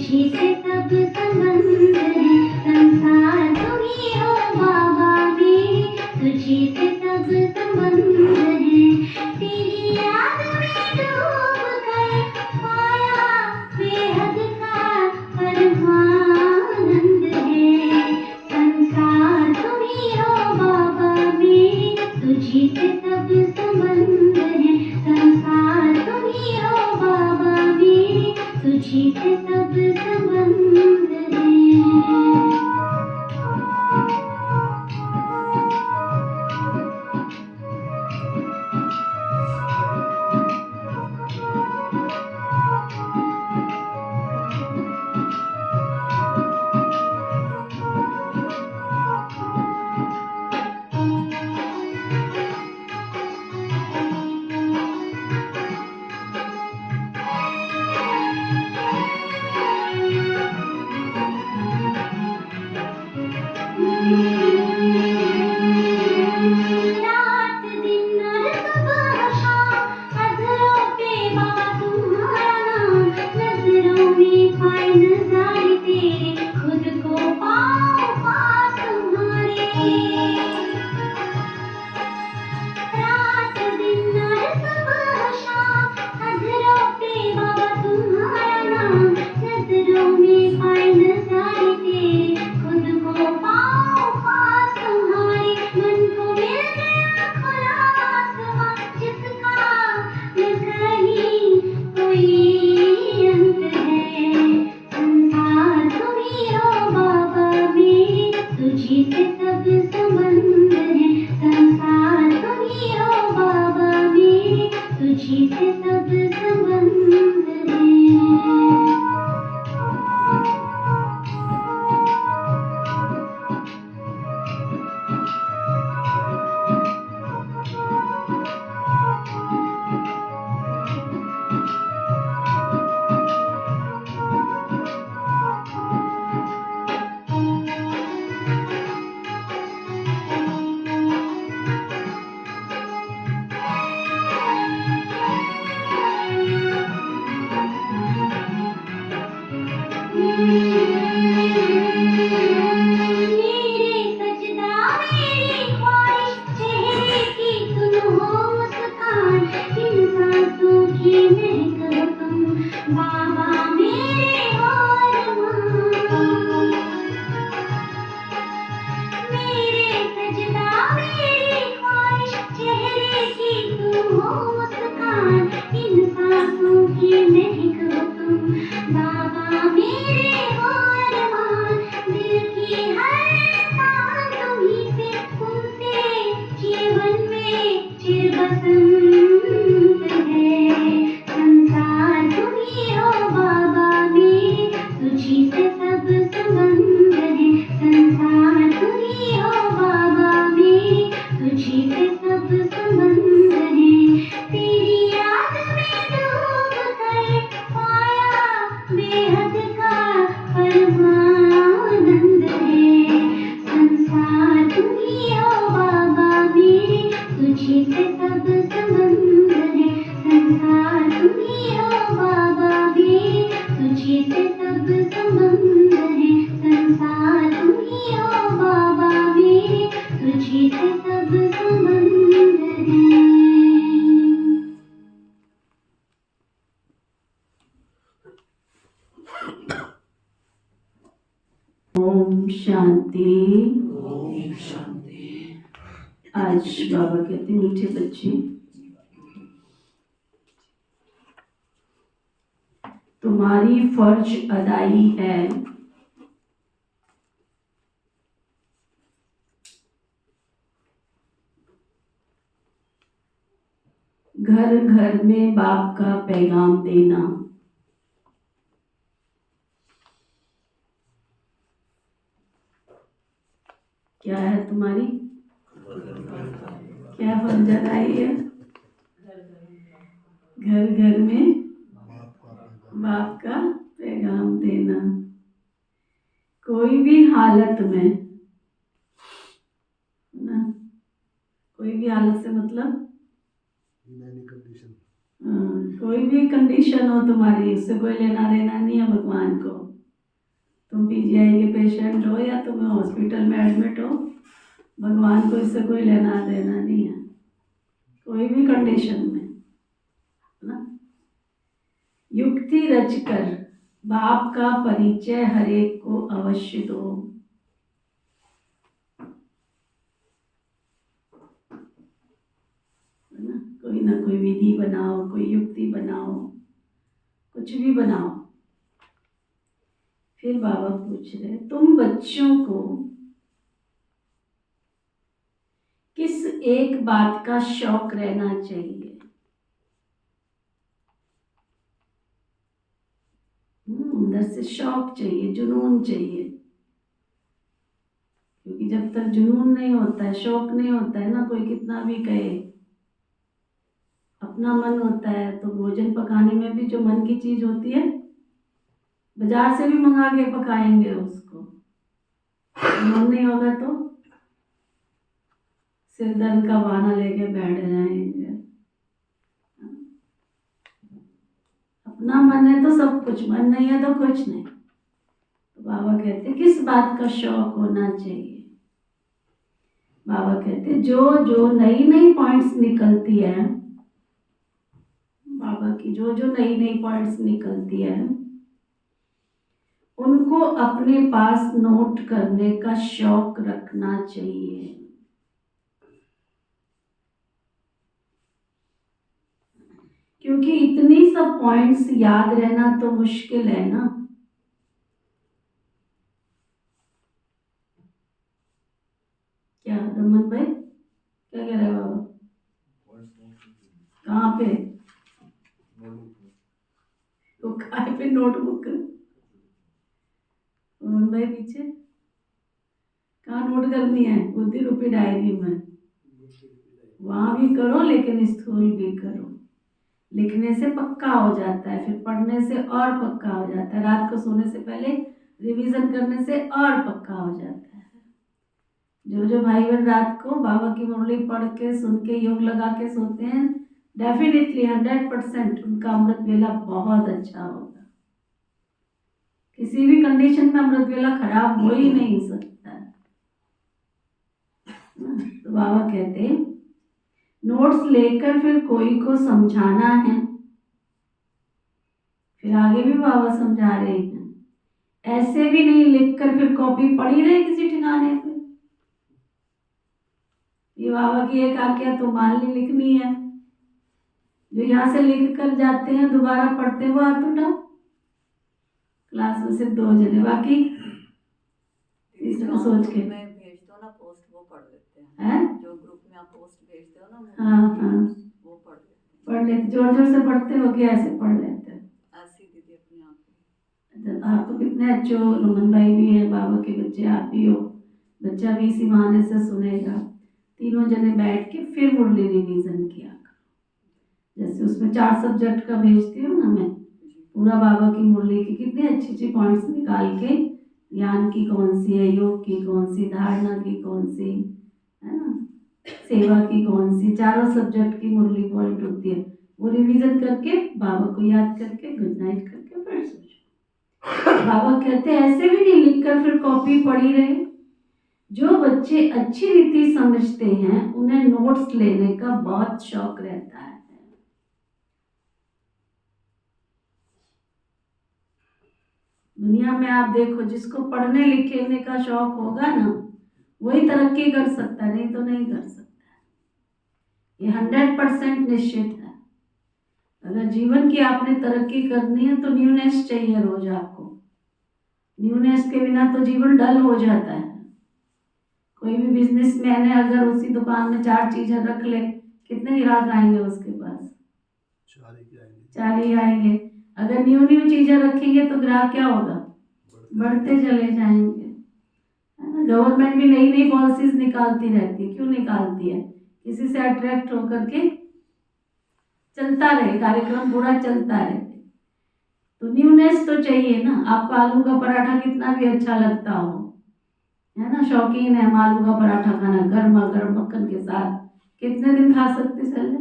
तुझी से सब संबंध है, संसार तुम ही हो बाबा मेरे, तुझी से सब संबंध है। तेरी याद में डूब कर पाया बेहद का परमानंद है। संसार तुम ही हो बाबा मेरे, तुझी से सब संबंध है। संसार तुम ही हो बाबा मेरे, तुझी से सब संबंध है। रात दिन और सुबह शाम अधरों पे बाबा तुम्हारा नाम, नजरों में पाए नजारे तेरे, खुद को पाओ पास तुम्हारे। रात दिन और सुबह शाम अधरों पे बाबा तुम्हारा नाम, नजरों में पाए नजारे तेरे, खुद को पाओ पास तुम्हारे। मन को मिल गया खुला आसमां जिसका न कहीं कोई अंत है। संसार तुम ही हो बाबा मेरे, तुझी से सब संबंध है। संसार तुम ही हो बाबा मेरे, तुझी से सब संबंध है। मेरे सजदा मेरी ख्वाहिश, चेहरे की तुम हो मुस्कान, इन सांसों की महक हो तुम बाबा मेरे हो अरमान। मेरे सजदा मेरी ख्वाहिश, चेहरे की तुम हो मुस्कान, इन सांसों की महक हो तुम बाबा मेरे हो अरमान। दिल की हर सांस तुम्हीं से, तुमसे जीवन में चिर बसंत है। संसार तुम ही हो बाबा मेरे, तुझी से सब संबंध है। संसार तुम ही हो बाबा मेरे, तुझी से सब संबंध है। तेरी याद में डूब कर पाया बेहद का परमानंद है। संसार तुम ही हो बाबा मेरे, तुझी से सब संबंध है। संसार तुम ही हो बाबा मेरे, तुझी से सब संबंध है। संसार तुम ही हो बाबा मेरे, तुझी से सब संबंध है। ओम शांति। ओम शांति। आज बाबा कहते मीठे बच्चे, तुम्हारी फर्ज अदाई है घर घर में बाप का पैगाम देना। क्या है तुम्हारी, क्या फर्ज अदाई है? घर घर में बाप का पैगाम देना। कोई भी हालत में ना, कोई भी हालत से मतलब कोई भी कंडीशन हो तुम्हारी, उससे कोई लेना देना नहीं है भगवान को। तुम पीजीआई के पेशेंट हो या तुम्हें हॉस्पिटल में एडमिट हो, भगवान को इससे कोई लेना देना नहीं है, कोई भी कंडीशन में, है ना। युक्ति रचकर बाप का परिचय हर एक को अवश्य दो। है ना कोई विधि बनाओ, कोई युक्ति बनाओ, कुछ भी बनाओ। फिर बाबा पूछ रहे, तुम बच्चों को किस एक बात का शौक रहना चाहिए? अंदर से शौक चाहिए, जुनून चाहिए, क्योंकि जब तक जुनून नहीं होता है, शौक नहीं होता है ना, कोई कितना भी कहे, अपना मन होता है तो भोजन पकाने में भी जो मन की चीज होती है, बाजार से भी मंगा के पकाएंगे उसको, मन नहीं होगा तो सिर दर्द का बहाना लेके बैठ जाएंगे। अपना मन है तो सब कुछ, मन नहीं है तो कुछ नहीं। तो बाबा कहते किस बात का शौक होना चाहिए? बाबा कहते जो जो नई नई पॉइंट्स निकलती है, बाबा की जो जो नई नई पॉइंट्स निकलती है, उनको अपने पास नोट करने का शौक रखना चाहिए। क्योंकि इतनी सब पॉइंट्स याद रहना तो मुश्किल है ना। क्या रमन भाई क्या कह रहे हैं बाबा? कहाँ पे? तो काय पे नोटबुक? रमन भाई पीछे कहाँ नोट करनी है? बुद्धि रूपी डायरी में। वहां भी करो लेकिन स्थूल भी करो। लिखने से पक्का हो जाता है, फिर पढ़ने से और पक्का हो जाता है, रात को सोने से पहले रिवीजन करने से और पक्का हो जाता है। जो जो भाई बहन रात को बाबा की मुरली पढ़ के सुन के योग लगा के सोते हैं, डेफिनेटली 100% उनका अमृत वेला बहुत अच्छा होगा। किसी भी कंडीशन में अमृत वेला खराब हो ही नहीं सकता। तो बाबा कहते नोट्स लेकर फिर कोई को समझाना है। फिर आगे भी बाबा समझा रहे हैं, ऐसे भी नहीं लिखकर फिर कॉपी पड़ी रहे किसी ठिकाने पे। ये बाबा की एक आज्ञा तो मान ली, लिखनी है। जो यहाँ से लिख कर जाते हैं दोबारा पढ़ते हैं वो हाथ उठाओ। क्लास में सिर्फ 2 जने, बाकी तीसरा सोच के मैं भेज दो ना पोस्ट, वो पढ़ लेते हैं। जो ग्रुप में आप पोस्ट भेजते हो ना, हाँ हाँ वो पढ़ लेते पढ़ लेते, जोर जोर से पढ़ते हो कि ऐसे पढ़ लेते? ऐसी दीदी अपने आप। आप तो कितने अच्छे हो, रमन भाई भी है, बाबा के बच्चे आप भी हो, बच्चा भी इसी बहाने से सुनेगा। तीनों जने बैठ के फिर मुरली रिवीजन किया करो। जैसे उसमें 4 सब्जेक्ट का भेजती हूँ ना मैं, पूरा बाबा की मुरली की कितनी अच्छी अच्छी पॉइंट्स निकाल के, ज्ञान की कौन सी है, योग की कौन सी, धारणा की कौन सी है ना, सेवा की कौन सी, 4 सब्जेक्ट की मुरली पॉइंट होती है, वो रिवीजन करके बाबा को याद करके गुड नाइट करके फिर सो जाओ। बाबा कहते ऐसे भी नहीं लिखकर फिर कॉपी पड़ी रहे। जो बच्चे अच्छी रीति समझते हैं उन्हें नोट्स लेने का बहुत शौक रहता है। दुनिया में आप देखो, जिसको पढ़ने लिखने का शौक होगा ना, वही तरक्की कर सकता है, नहीं तो नहीं कर सकता। ये 100% निश्चित है। अगर जीवन की आपने तरक्की करनी है तो न्यूनेस चाहिए रोज आपको। न्यूनेस के बिना तो जीवन डल हो जाता है। कोई भी बिजनेसमैन है, अगर उसी दुकान में 4 चीजें रख ले, कितने ग्राहक आएंगे उसके पास? 4 ही आएंगे। अगर न्यू न्यू चीजें रखेंगे तो ग्राहक क्या होगा? बढ़ते चले जाएंगे, है ना। गवर्नमेंट भी नई नई पॉलिसीज निकालती रहती है। क्यों निकालती है? किसी से अट्रैक्ट होकर के चलता रहे, कार्यक्रम पूरा चलता रहे। तो न्यूनेस तो चाहिए ना। आपको आलू का पराठा कितना भी अच्छा लगता हो, है ना, शौकीन है आलू का पराठा खाना गर्मा गर्म मक्खन के साथ, कितने दिन खा सकते चल,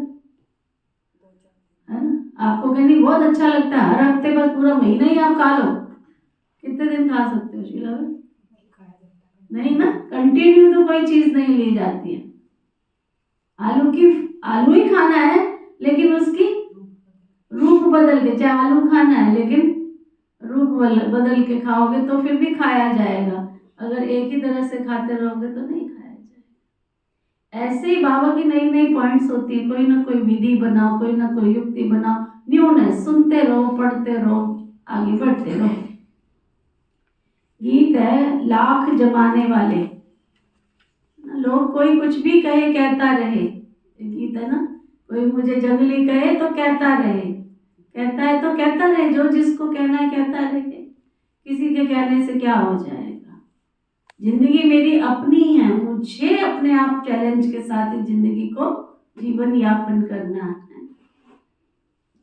है ना। आपको कहनी बहुत अच्छा लगता है, हर हफ्ते बस पूरा महीना ही आप खा लो, कितने दिन खा सकते हो शीला भाई? नहीं ना, कंटिन्यू तो कोई चीज नहीं ली जाती है। आलू ही खाना है, लेकिन उसकी रूप बदल के, चाहे आलू खाना है लेकिन रूप बदल के खाओगे तो फिर भी खाया जाएगा। अगर एक ही तरह से खाते रहोगे तो नहीं खाया जाएगा। ऐसे ही बाबा की नई नई पॉइंट्स होती है, कोई ना कोई विधि बनाओ, कोई ना कोई युक्ति बनाओ, न्यूनेस सुनते रहो, पढ़ते रहो, आगे बढ़ते रहो। गीत है लाख जमाने वाले, लोग कोई कुछ भी कहे कहता रहे, गीत है ना, कोई मुझे जंगली कहे तो कहता रहे, कहता है तो कहता रहे, जो जिसको कहना है कहता रहे, किसी के कहने से क्या हो जाएगा। जिंदगी मेरी अपनी है, मुझे अपने आप चैलेंज के साथ ही जिंदगी को जीवन यापन करना है।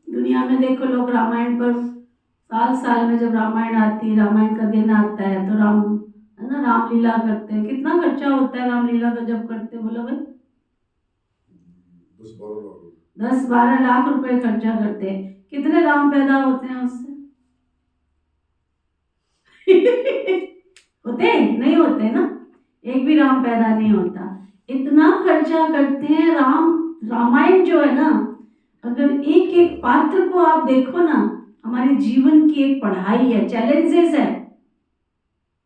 दुनिया में देखो, लोग रामायण पर साल साल में जब रामायण आती है, रामायण का दिन आता है तो राम है ना, रामलीला करते हैं। कितना खर्चा होता है रामलीला का जब करते, बोलो भाई? 10-12 लाख रुपए खर्चा करते हैं। कितने राम पैदा होते हैं उससे? होते नहीं होते ना, एक भी राम पैदा नहीं होता। इतना खर्चा करते हैं। रामायण जो है ना, अगर एक एक पात्र को आप देखो ना, हमारे जीवन की एक पढ़ाई है, चैलेंजेस है।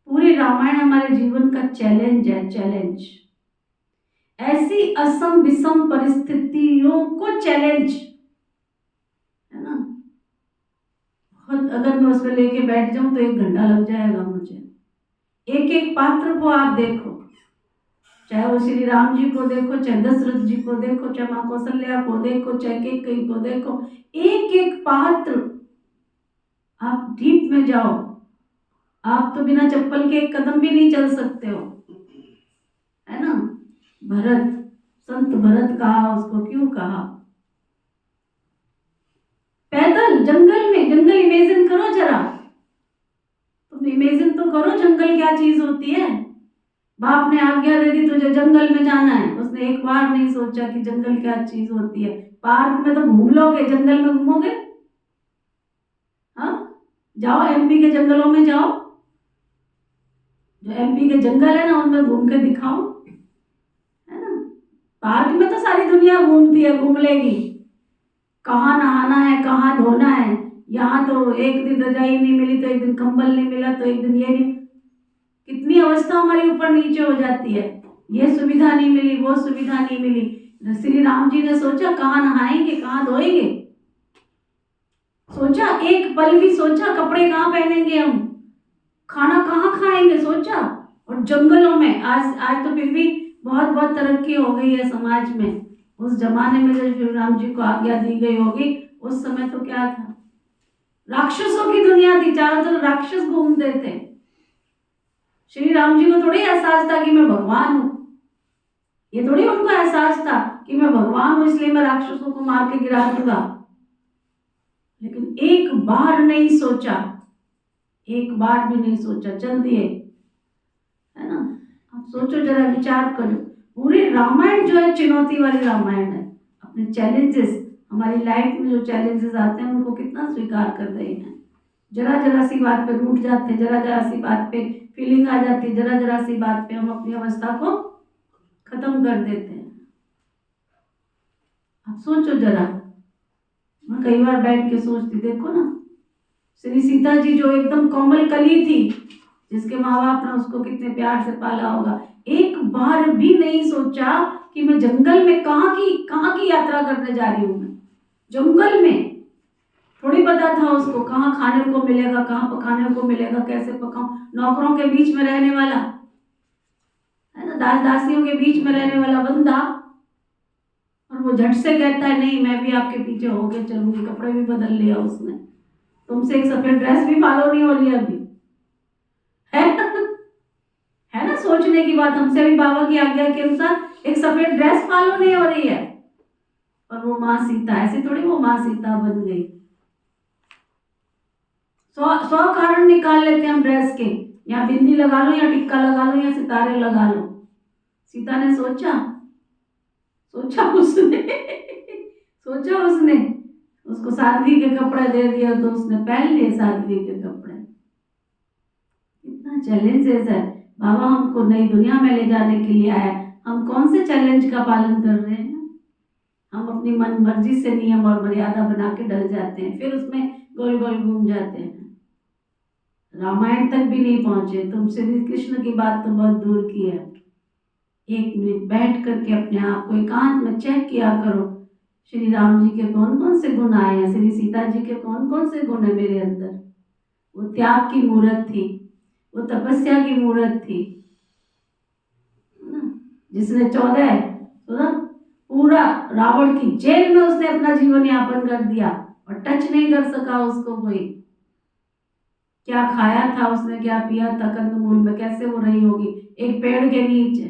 पूरी रामायण हमारे जीवन का चैलेंज है, चैलेंज। ऐसी असम विषम परिस्थितियों को चैलेंज है ना, खुद अगर मैं उसमें लेके बैठ जाऊं तो 1 घंटा लग जाएगा मुझे। एक एक पात्र को आप देखो, चाहे वो श्री राम जी को देखो, चाहे दशरथ जी को देखो, चाहे माँ कौशल्या को देखो, चाहे कैकेयी को देखो, एक एक पात्र। आप डीप में जाओ, आप तो बिना चप्पल के 1 कदम भी नहीं चल सकते हो, है ना। भरत, संत भरत कहा उसको, क्यों कहा? पैदल जंगल में, जंगल इमेजिन करो जरा, तुम इमेजिन तो करो जंगल क्या चीज होती है। बाप ने आज्ञा दे दी तुझे जंगल में जाना है, उसने एक बार नहीं सोचा कि जंगल क्या चीज होती है। पार्क में तो घूम लोगे, जंगल में घूमोगे? हाँ, जाओ एमपी के जंगलों में जाओ, जो एमपी के जंगल है ना उनमें घूम के दिखाओ, है ना। पार्क में तो सारी दुनिया घूमती है, घूम लेगी। कहाँ नहाना है, कहाँ धोना है, यहाँ तो एक दिन रजाई नहीं मिली तो एक दिन कंबल नहीं मिला तो एक दिन ये नहीं। कितनी अवस्था हमारी ऊपर नीचे हो जाती है, ये सुविधा नहीं मिली, वो सुविधा नहीं मिली। श्री राम जी ने सोचा कहाँ नहाएंगे, कहाँ धोएंगे, सोचा एक पल भी सोचा कपड़े कहाँ पहनेंगे हम, खाना कहाँ खाएंगे, सोचा। और जंगलों में आज तो फिर भी बहुत बहुत तरक्की हो गई है समाज में। उस जमाने में जब श्री राम जी को आज्ञा दी गई होगी, उस समय तो क्या था, राक्षसों की दुनिया थी, चारों तरफ राक्षस घूमते थे। श्री राम जी को थोड़ी एहसास था कि मैं भगवान हूं, ये थोड़ी उनको एहसास था कि मैं भगवान हूं इसलिए मैं राक्षसों को मार के गिरा दूंगा। लेकिन एक बार नहीं सोचा, एक बार भी नहीं सोचा, चल दिए, है ना। आप सोचो जरा, विचार करो। पूरी रामायण जो है चुनौती वाली रामायण है। अपने चैलेंजेस, हमारी लाइफ में जो चैलेंजेस आते हैं उनको कितना स्वीकार कर रहे हैं। जरा जरा सी बात पे रूठ जाते हैं, जरा जरा सी बात पे फीलिंग आ जाती है, जरा जरा सी बात पे हम अपनी अवस्था को खत्म कर देते हैं। आप सोचो जरा, मैं कई बार बैठ के सोचती, देखो ना, श्री सीता जी जो एकदम कोमल कली थी, जिसके माँ बाप ने उसको कितने प्यार से पाला होगा, एक बार भी नहीं सोचा कि मैं जंगल में कहाँ की यात्रा करने जा रही हूँ। मैं जंगल में थोड़ी पता था उसको कहाँ खाने को मिलेगा, कहाँ पकाने को मिलेगा, कैसे पकाऊं। नौकरों के बीच में रहने वाला, है ना, दास दासियों के बीच में रहने वाला बंदा, और वो झट से कहता है नहीं मैं भी आपके पीछे होके चलूंगी। कपड़े भी बदल लिया उसने, तुमसे एक सफेद ड्रेस भी फॉलो नहीं हो रही अभी, है ना। सोचने की बात, हमसे भी बाबा की आज्ञा के अनुसार एक सफेद ड्रेस फॉलो नहीं हो रही है। और वो माँ सीता, ऐसे थोड़ी वो माँ सीता बन गई। 100 कारण निकाल लेते हैं हम ड्रेस के, या बिंदी लगा लो, या टिक्का लगा लो, या सितारे लगा लो। सीता ने सोचा उसने उसको साध्वी के कपड़े दे दिया तो उसने पहन लिए साध्वी के कपड़े। चैलेंजेस है। बाबा हमको नई दुनिया में ले जाने के लिए आया, हम कौन से चैलेंज का पालन कर रहे हैं? हम अपनी मन मर्जी से नियम और मर्यादा बना के डल जाते हैं, फिर उसमें गोल गोल घूम जाते हैं, रामायण तक भी नहीं पहुंचे। तुम श्री कृष्ण की बात तो बहुत दूर की है। 1 मिनट बैठ करके अपने आप को एकांत में चेक किया करो, श्री राम जी के कौन कौन से गुण आए हैं, श्री सीता जी के कौन कौन से गुण है मेरे अंदर। वो त्याग की मूर्त थी, वो तपस्या की मूर्त थी, जिसने 14 पूरा रावण की जेल में उसने अपना जीवन यापन कर दिया और टच नहीं कर सका उसको कोई। क्या खाया था उसने, क्या पिया था कंदमूल में, कैसे वो रही होगी एक पेड़ के नीचे।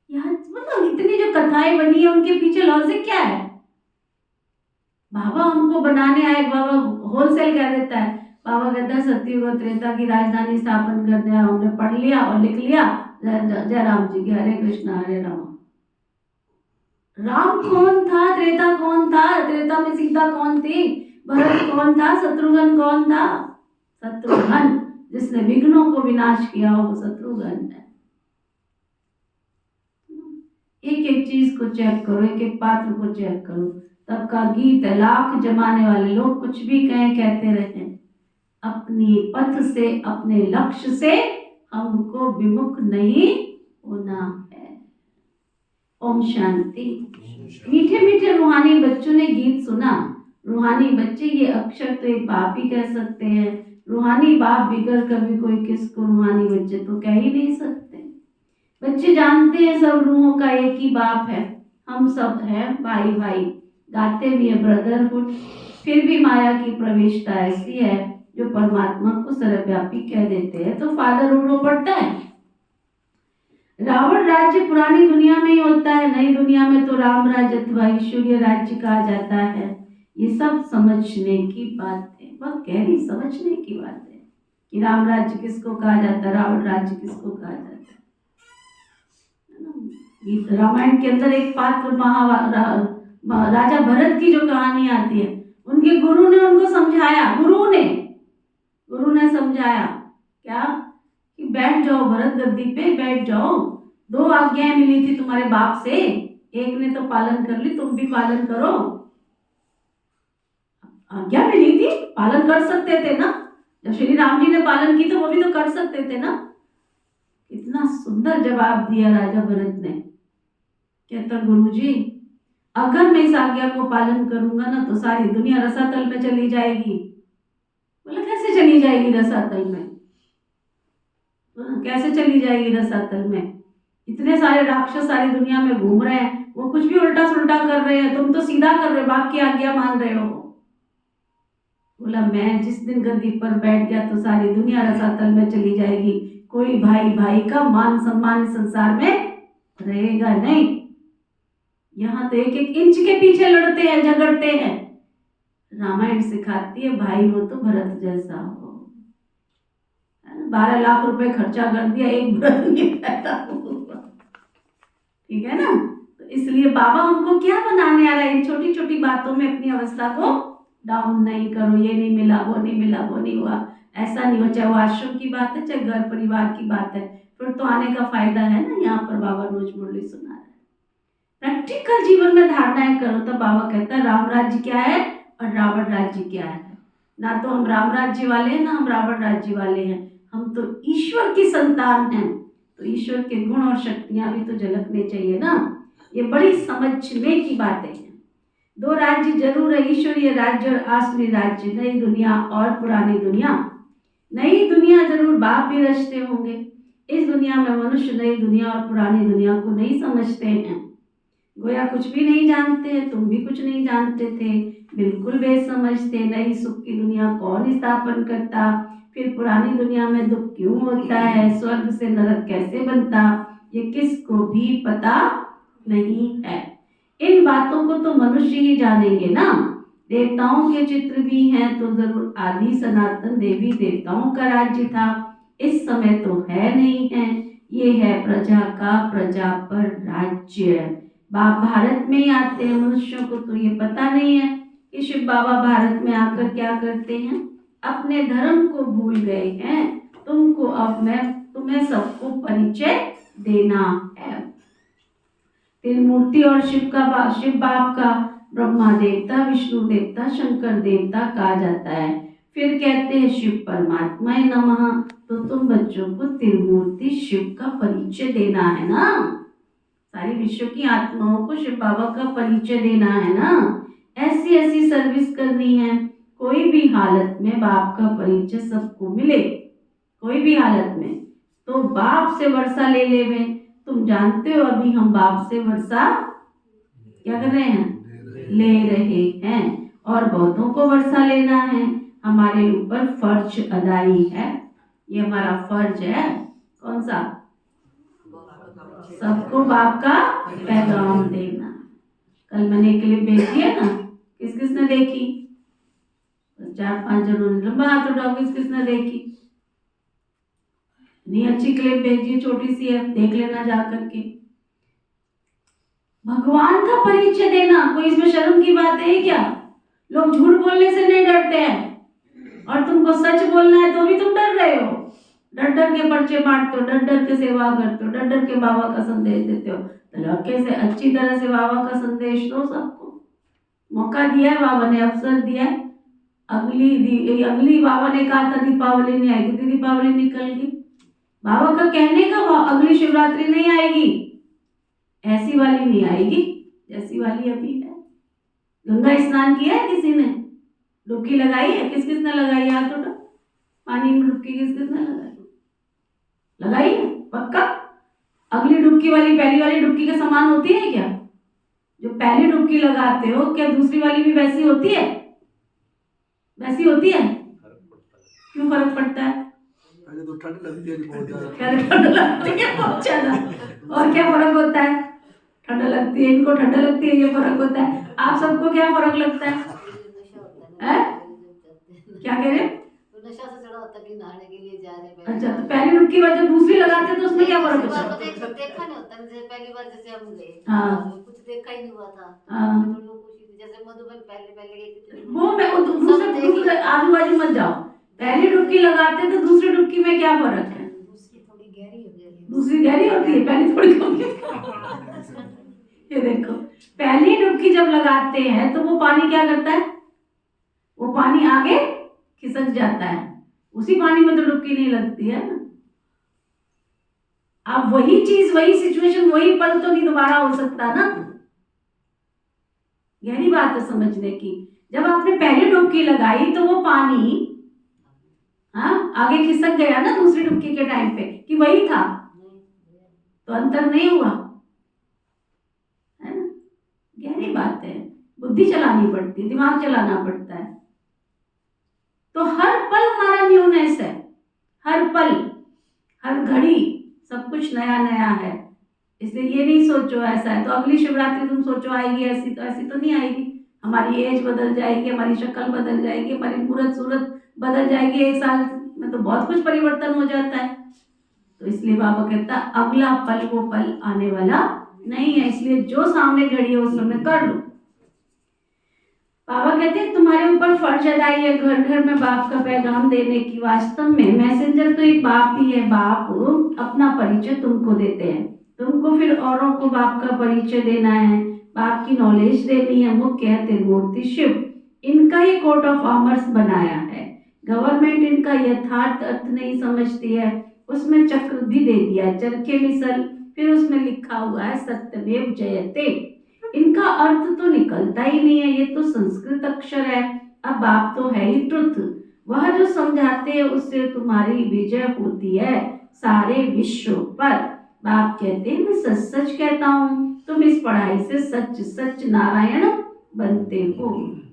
यहाँ मतलब इतनी जो कथाएं बनी है उनके पीछे लॉजिक क्या है? बाबा हमको बनाने आए, बाबा होलसेल कह देता है, बाबा कहता है सतयुग और त्रेता की राजधानी स्थापन करने आए। हमने पढ़ लिया और लिख लिया, जय राम जी की, हरे कृष्णा हरे राम। राम कौन था, त्रेता कौन था, त्रेता में सीता कौन थी, भरत कौन था, शत्रुघ्न कौन था? शत्रुघ्न जिसने विघ्नों को विनाश किया वो शत्रुघ्न है। एक एक चीज को चेक करो, एक एक पात्र को चेक करो। तब का गीत है, लाख जमाने वाले लोग कुछ भी कहें कहते रहे, अपनी पथ से अपने लक्ष्य से हमको विमुख नहीं होना है। ओम शांति। मीठे मीठे रूहानी बच्चों ने गीत सुना। रूहानी बच्चे, ये अक्षर तो एक बाप ही कह सकते हैं। रूहानी बाप बिगड़ कभी कोई किसको रूहानी बच्चे तो कह ही नहीं सकते। बच्चे जानते हैं सब रूहों का एक ही बाप है, हम सब हैं भाई भाई, गाते भी है ब्रदरहुड। फिर भी माया की प्रवेशता ऐसी है जो परमात्मा को सर्वव्यापी कह देते हैं, तो फादरहुड हो पड़ता है। रावण राज्य पुरानी दुनिया में ही होता है, नई दुनिया में तो राम राज्य अथवा ईश्वरीय राज्य कहा जाता है। ये सब समझने की बात है, बहुत गहरी समझने की बात है कि राम राज्य किसको कहा जाता है, रावण राज्य किसको कहा जाता है। रामायण के अंदर एक पात्र राजा भरत की जो कहानी आती है, उनके गुरु ने उनको समझाया, गुरु ने समझाया क्या कि बैठ जाओ भरत, गद्दी पे बैठ जाओ। 2 आज्ञाएं मिली थी तुम्हारे बाप से, एक ने तो पालन कर ली, तुम भी पालन करो। आज्ञा मिली थी, पालन कर सकते थे ना, जब श्री राम जी ने पालन की तो वो भी तो कर सकते थे ना। इतना सुंदर जवाब दिया राजा भरत ने। कहता गुरुजी, अगर मैं इस आज्ञा को पालन करूंगा ना तो सारी दुनिया रसातल में चली जाएगी। बोला कैसे चली जाएगी रसातल में? कैसे चली जाएगी रसातल में? इतने सारे राक्षस सारी दुनिया में घूम रहे हैं, वो कुछ भी उल्टा सुल्टा कर रहे हैं, तुम तो सीधा कर रहे हो, बाप की आज्ञा मान रहे हो। बोला मैं जिस दिन गद्दी पर बैठ गया तो सारी दुनिया रसातल में चली जाएगी, कोई भाई भाई का मान सम्मान इस संसार में रहेगा नहीं। यहाँ तो एक एक इंच के पीछे लड़ते हैं, झगड़ते हैं। रामायण सिखाती है भाई हो तो भरत जैसा हो। 12 लाख रुपए खर्चा कर दिया, एक भरत नहीं पैदा हुआ, ठीक है ना। तो इसलिए बाबा हमको क्या बनाने आ रहा है, इन छोटी छोटी बातों में अपनी अवस्था को डाउन नहीं करो। ये नहीं मिला, वो नहीं मिला, वो नहीं हुआ, ऐसा नहीं हो। चाहे वो आश्रम की बात है, चाहे घर परिवार की बात है, फिर तो आने का फायदा है ना। यहाँ पर बाबा रोज मुरली सुना रहे हैं। प्रैक्टिकल जीवन में धारणाएं करो तो बाबा कहता है राम राज्य क्या है और रावण राज्य क्या है। ना तो हम राम राज्य वाले हैं, ना हम रावण राज्य वाले हैं, हम तो ईश्वर की संतान हैं। तो ईश्वर के गुण और शक्तियां भी तो झलकने चाहिए ना। ये बड़ी समझने की बातें हैं। 2 राज्य जरूर है, ईश्वरीय राज्य और आसुरी राज्य, नई दुनिया और पुरानी दुनिया। नई दुनिया जरूर बाप भी रचते होंगे। इस दुनिया में मनुष्य नई दुनिया और पुरानी दुनिया को नहीं समझते हैं, गोया कुछ भी नहीं जानते। तुम भी कुछ नहीं जानते थे, बिल्कुल बेसमझ थे। नई सुख की दुनिया कौन स्थापन करता, फिर पुरानी दुनिया में दुख क्यों होता है, स्वर्ग से नरक कैसे बनता, ये किसको भी पता नहीं है। इन बातों को तो मनुष्य ही जानेंगे ना। देवताओं के चित्र भी हैं तो जरूर आदि सनातन देवी देवताओं का राज्य था, इस समय तो है नहीं है। ये है प्रजा का प्रजा पर राज्य। बाप भारत में ही आते हैं, मनुष्यों को तो ये पता नहीं है कि शिव बाबा भारत में आकर क्या करते हैं। अपने धर्म को भूल गए हैं तुमको अब मैं तुम्हें सबको परिचय देना है। त्रिमूर्ति और शिव बाप का ब्रह्मा देवता, विष्णु देवता, शंकर देवता कहा जाता है। फिर कहते हैं शिव परमात्मा नमः। तो तुम बच्चों को त्रिमूर्ति शिव का परिचय देना है ना, सारी विश्व की आत्माओं को शिव बाबा का परिचय देना है ना, ऐसी ऐसी सर्विस करनी है। कोई भी हालत में बाप का परिचय सबको मिले, कोई भी हालत में। तो बाप से वर्षा ले ले में, तुम जानते हो अभी हम बाप से वर्षा क्या कर रहे हैं, ले रहे हैं, और बहुतों को वर्षा लेना है। हमारे ऊपर फर्ज अदाई है, ये हमारा फर्ज है। कौन सा? सबको बाप का पैगाम देना। कल मैंने क्लिप भेजी है ना, किस किसने देखी? 4-5 जनों ने लंबा हाथ उठाओ, किस किसने देखी? नहीं, अच्छी क्लिप भेजी, छोटी सी है, देख लेना जा करके। भगवान का परिचय देना, कोई इसमें शर्म की बात है क्या? लोग झूठ बोलने से नहीं डरते हैं, और तुमको सच बोलना है तो भी तुम डर रहे हो। डर डर के पर्चे बांटते हो, डर डर के सेवा करते हो, डर डर के बाबा का संदेश देते हो। तो लड़के से अच्छी तरह से बाबा का संदेश दो सबको। मौका दिया है बाबा ने, अवसर दिया है। अगली बाबा ने कहा था दीपावली नहीं आएगी, तो दीपावली निकल गई। बाबा का कहने का अगली शिवरात्रि नहीं आएगी, ऐसी वाली नहीं आएगी जैसी वाली अभी है। गंगा स्नान किया है किसी ने? डुबकी लगाई है? किस किसने लगाई? हाथ उठा। पानी में डुबकी किस किसने लगाई? लगाई है पक्का? अगली डुबकी वाली पहली वाली डुबकी के समान होती है क्या? जो पहली डुबकी लगाते हो, क्या दूसरी वाली भी वैसी होती है? वैसी होती है? क्यों फर्क पड़ता है? पहले तो ठंड लगती है बहुत ज्यादा। पहले ठंड लगती है बहुत ज्यादा, और क्या फर्क होता है? ठंड लगती है, इनको ठंड लगती है, ये फर्क होता है। आप सबको क्या फर्क लगता है? क्या कह रहे? नशा से चढ़ा होता कि नहाने के लिए जा रहे हैं। अच्छा, तो पहली डुबकी बाद जब दूसरी लगाते हैं तो उसमें क्या फर्क होता है? देखा नहीं होता, जैसे पहली बार जैसे हम गए, हाँ, कुछ देखा ही नहीं हुआ था। हाँ, तो लोग खुशी थी, जैसे मधुबन पहले गई थी। वो मैं दूसरे आजू बाजू मत जाओ। पहली डुबकी लगाते हैं तो दूसरी डुबकी में क्या फर्क है? दूसरी थोड़ी गहरी हो गई, दूसरी गहरी होती है, पहली थोड़ी कम। ये देखो, पहली डुबकी जब लगाते हैं तो वो पानी क्या करता है? वो पानी आगे खिसक जाता है, उसी पानी में तो डुबकी नहीं लगती है ना। अब वही चीज, वही सिचुएशन, वही पल तो नहीं दोबारा हो सकता ना। गहरी बात है समझने की। जब आपने पहली डुबकी लगाई तो वो पानी आगे खिसक गया ना दूसरी डुबकी के टाइम पे, कि वही था? तो अंतर नहीं हुआ है ना। गहरी बात है, बुद्धि चलानी पड़ती है, दिमाग चलाना पड़ता है। तो हर पल हमारा न्यूनेस है, हर पल, हर घड़ी सब कुछ नया नया है। इसलिए ये नहीं सोचो ऐसा है तो अगली शिवरात्रि तुम सोचो आएगी ऐसी, तो ऐसी तो नहीं आएगी। हमारी एज बदल जाएगी, हमारी शक्ल बदल जाएगी, हमारी मूरत सूरत बदल जाएगी। 1 साल में तो बहुत कुछ परिवर्तन हो जाता है। तो इसलिए बाबा कहता है अगला पल वो पल आने वाला नहीं है, इसलिए जो सामने घड़ी है उस समय कर लो। बाबा कहते हैं तुम्हारे ऊपर फर्ज अदाई है घर घर में बाप का पैगाम देने की। वास्तव में मैसेंजर तो एक बाप ही है। बाप अपना परिचय तुमको देते हैं, तुमको फिर औरों को बाप का परिचय देना है, बाप की नॉलेज देनी है। मुख्य है त्रिमूर्ति शिव, इनका ही कोर्ट ऑफ ऑमर्स बनाया है। गवर्नमेंट इनका यथार्थ अर्थ नहीं समझती है, उसमें चक्र भी दे दिया है, चरखे मिसल, फिर उसमें लिखा हुआ है सत्यमेव जयते। इनका अर्थ तो निकलता ही नहीं है, ये तो संस्कृत अक्षर है। अब बाप तो है ही ट्रुथ, वह जो समझाते हैं उससे तुम्हारी विजय होती है सारे विश्व पर। बाप कहते हैं मैं सच सच कहता हूँ, तुम इस पढ़ाई से सच सच नारायण बनते हो।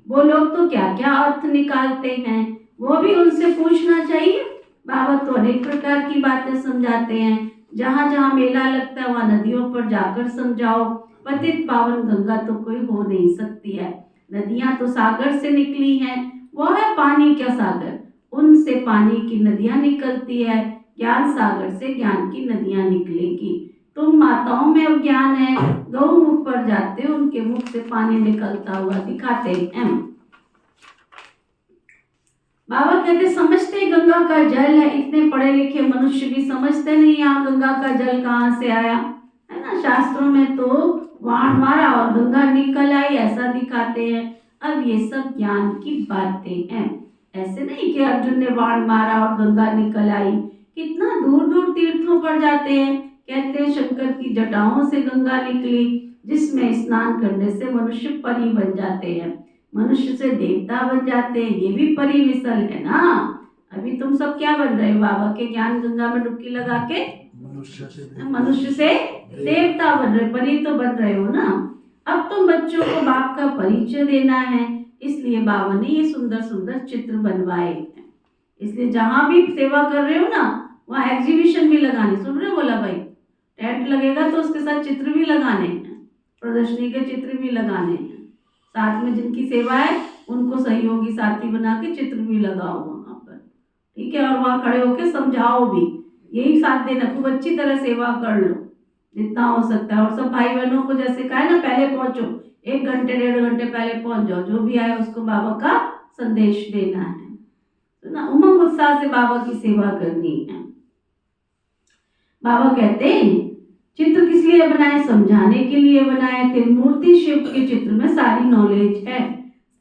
वो लोग तो क्या क्या अर्थ निकालते हैं, वो भी उनसे पूछना चाहिए। बाबा तो अनेक प्रकार की बातें समझाते हैं। जहाँ जहाँ मेला लगता है वहाँ नदियों पर जाकर समझाओ। पतित पावन गंगा तो कोई हो नहीं सकती है। नदियाँ तो सागर से निकली हैं, वह है पानी का सागर, उनसे पानी की नदियाँ निकलती है। ज्ञान सागर से ज्ञान की नदियाँ निकलेगी। तुम माताओं में अज्ञान है, गौमुख पर जाते हो, उनके मुख से पानी निकलता हुआ दिखाते हैं। बाबा कहते समझते गंगा का जल है, इतने पढ़े लिखे मनुष्य भी समझते नहीं यहाँ गंगा का जल कहाँ से आया, है ना। शास्त्रों में तो वाण मारा और गंगा निकल आई ऐसा दिखाते हैं। अब ये सब ज्ञान की बातें हैं, ऐसे नहीं कि अर्जुन ने वाण मारा और गंगा निकल आई। कितना दूर दूर तीर्थों पर जाते हैं, कहते हैं शंकर की जटाओं से गंगा निकली, जिसमें स्नान करने से मनुष्य परी बन जाते हैं, मनुष्य से देवता बन जाते हैं। ये भी परी मिसल है ना। अभी तुम सब क्या बन रहे हो, बाबा के ज्ञान गंगा में डुबकी लगा के मनुष्य से देवता बन रहे, परी तो बन रहे हो ना। अब तुम बच्चों को बाप का परिचय देना है, इसलिए बाबा ने ये सुंदर सुंदर चित्र बनवाए हैं। इसलिए जहां भी सेवा कर रहे हो ना वहाँ एग्जीबिशन भी लगानी, सुन रहे हो बोला भाई, टेंट लगेगा तो उसके साथ चित्र भी लगाने हैं, प्रदर्शनी के चित्र भी लगाने हैं। साथ में जिनकी सेवा है उनको सहयोगी साथी बना के चित्र भी लगाओ वहाँ पर, ठीक है। और वहाँ खड़े होके समझाओ भी, यही साथ देना, खूब अच्छी तरह सेवा कर लो जितना हो सकता है। और सब भाई बहनों को जैसे कहा है ना, पहले पहुँचो, 1 घंटे 1.5 घंटे पहले पहुँच जाओ, जो भी आए उसको बाबा का संदेश देना है, तो ना उमंग उत्साह से बाबा की सेवा करनी है। बाबा कहते हैं चित्र किस लिए बनाए, समझाने के लिए बनाए। त्रिमूर्ति शिव के चित्र में सारी नॉलेज है,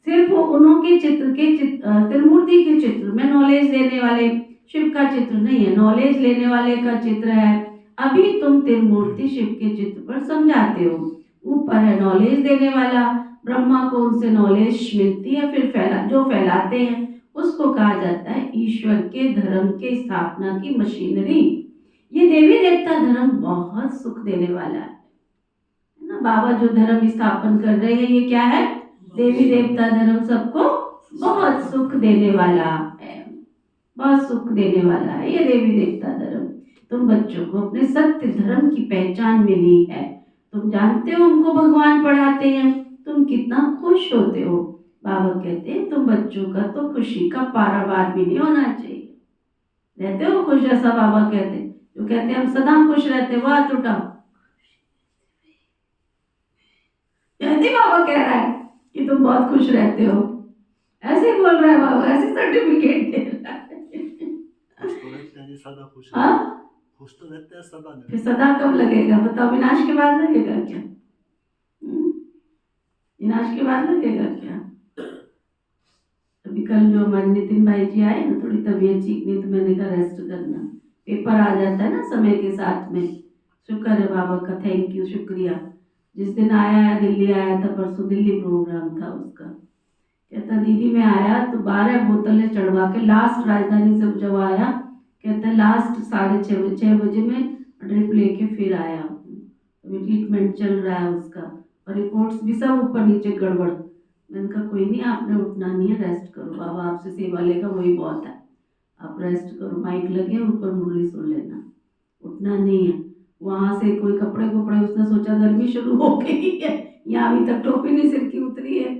सिर्फ उन्होंने चित्र के त्रिमूर्ति के चित्र में नॉलेज देने वाले शिव का चित्र नहीं है, नॉलेज लेने वाले का चित्र है। अभी तुम त्रिमूर्ति शिव के चित्र पर समझाते हो, ऊपर है नॉलेज देने वाला, ब्रह्मा को उनसे नॉलेज मिलती है, फिर जो फैलाते हैं उसको कहा जाता है ईश्वर के धर्म के स्थापना की मशीनरी। ये देवी देवता धर्म बहुत सुख देने वाला है ना। बाबा जो धर्म स्थापन कर रहे हैं ये क्या है, देवी देवता धर्म सबको बहुत सुख देने वाला है, बहुत सुख देने वाला है ये देवी देवता धर्म। तुम बच्चों को अपने सत्य धर्म की पहचान मिली है, तुम जानते हो उनको भगवान पढ़ाते हैं, तुम कितना खुश होते हो। बाबा कहते हैं तुम बच्चों का तो खुशी का पारावार भी नहीं होना चाहिए। रहते हो खुश, ऐसा बाबा कहते हैं, जो कहते हैं हम सदा खुश रहते, वो हाथ उठाओ। कहते बाबा कह रहा है कि तुम बहुत खुश रहते हो, ऐसे बोल रहा है बाबा, ऐसे सर्टिफिकेट दे रहा है। सदा खुश हाँ खुश तो रहते हैं सदा नहीं। फिर सदा कब लगेगा बताओ, विनाश के बाद लगेगा क्या? विनाश के बाद लगेगा क्या? अभी कल जो हमारे नितिन भाई जी आए ना, थोड़ी तबीयत ठीक नहीं तो मैंने कहा रेस्ट करना, पेपर आ जाता है ना समय के साथ में। शुक्र है बाबा का, थैंक यू, शुक्रिया। जिस दिन आया दिल्ली आया था, परसों दिल्ली प्रोग्राम था उसका, कहता दीदी मैं आया तो 12 बोतलें चढ़वा के लास्ट राजधानी से जब आया, कहता लास्ट 6:30 बजे में ड्रिप लेके फिर आया, अभी ट्रीटमेंट चल रहा है उसका, और रिपोर्ट्स भी सब ऊपर नीचे गड़बड़। मैंने कहा कोई नहीं, आपने उठना नहीं है, रेस्ट करो, बाबा आपसे सेवा लेगा वही बहुत है, आप रेस्ट करो, माइक लगे ऊपर मुरली सुन लेना, उठना नहीं है। वहाँ से कोई कपड़े उसने सोचा गर्मी शुरू हो गई है, यहाँ अभी तक टोपी नहीं सिर की उतरी है,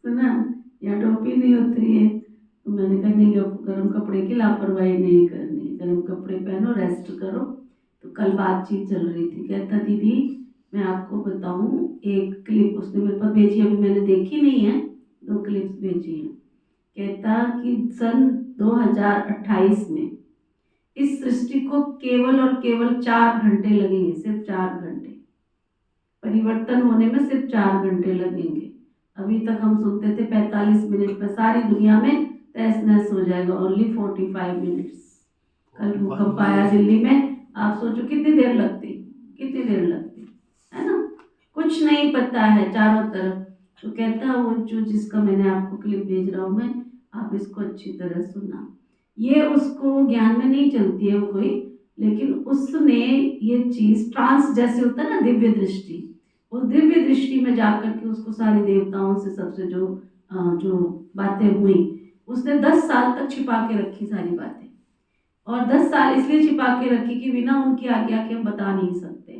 सुना, यहाँ टोपी नहीं उतरी है। तो मैंने कहा नहीं, गर्म कपड़े की लापरवाही नहीं करनी, गर्म कपड़े पहनो, रेस्ट करो। तो कल बातचीत चल रही थी, कहता दीदी मैं आपको बताऊं, एक क्लिप उसने मेरे पास भेजी, अभी मैंने देखी नहीं है, 2 क्लिप्स भेजी हैं। कहता कि सन 2028 में इस सृष्टि को केवल और केवल 4 घंटे लगेंगे, सिर्फ 4 घंटे, परिवर्तन होने में सिर्फ 4 घंटे लगेंगे। अभी तक हम सुनते थे 45 मिनट में सारी दुनिया में तहस नहस हो जाएगा, ओनली 45 मिनट्स। कल भूकंप आया दिल्ली में, आप सोचो कितनी देर लगती है ना, कुछ नहीं पता है चारों तरफ। तो कहता वो जो जिसका मैंने आपको क्लिप भेज रहा हूँ मैं, आप इसको अच्छी तरह सुना। ये उसको ज्ञान में नहीं चलती है वो कोई, लेकिन उसने ये चीज़ ट्रांस जैसे होता है ना, दिव्य दृष्टि, उस दिव्य दृष्टि में जाकर के उसको सारी देवताओं से सबसे जो बातें हुई, उसने 10 साल तक छिपा के रखी सारी बातें, और 10 साल इसलिए छिपा के रखी कि बिना उनकी आज्ञा के हम बता नहीं सकते हैं।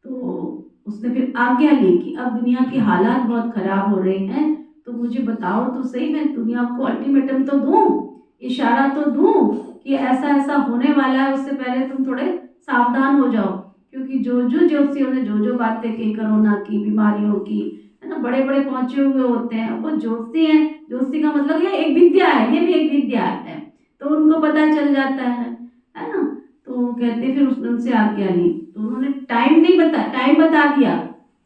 तो उसने फिर आज्ञा ली कि अब दुनिया की हालात बहुत खराब हो रहे हैं, तो मुझे बताओ तो सही, मैं दुनिया को अल्टीमेटम तो दूं, इशारा तो दूं कि ऐसा ऐसा होने वाला है, उससे पहले तुम थोड़े सावधान हो जाओ। क्योंकि जो ज्योतिषियों ने जो बातें कही, कोरोना की, बीमारियों की, है ना, बड़े बड़े पहुंचे हुए होते हैं, वो ज्योतिषी हैं। ज्योतिषी का मतलब ये एक विद्या है, ये भी एक विद्या है, तो उनको पता चल जाता है ना। तो वो कहते फिर उसने उनसे आज्ञा ली, तो उन्होंने टाइम नहीं बताया, टाइम बता दिया,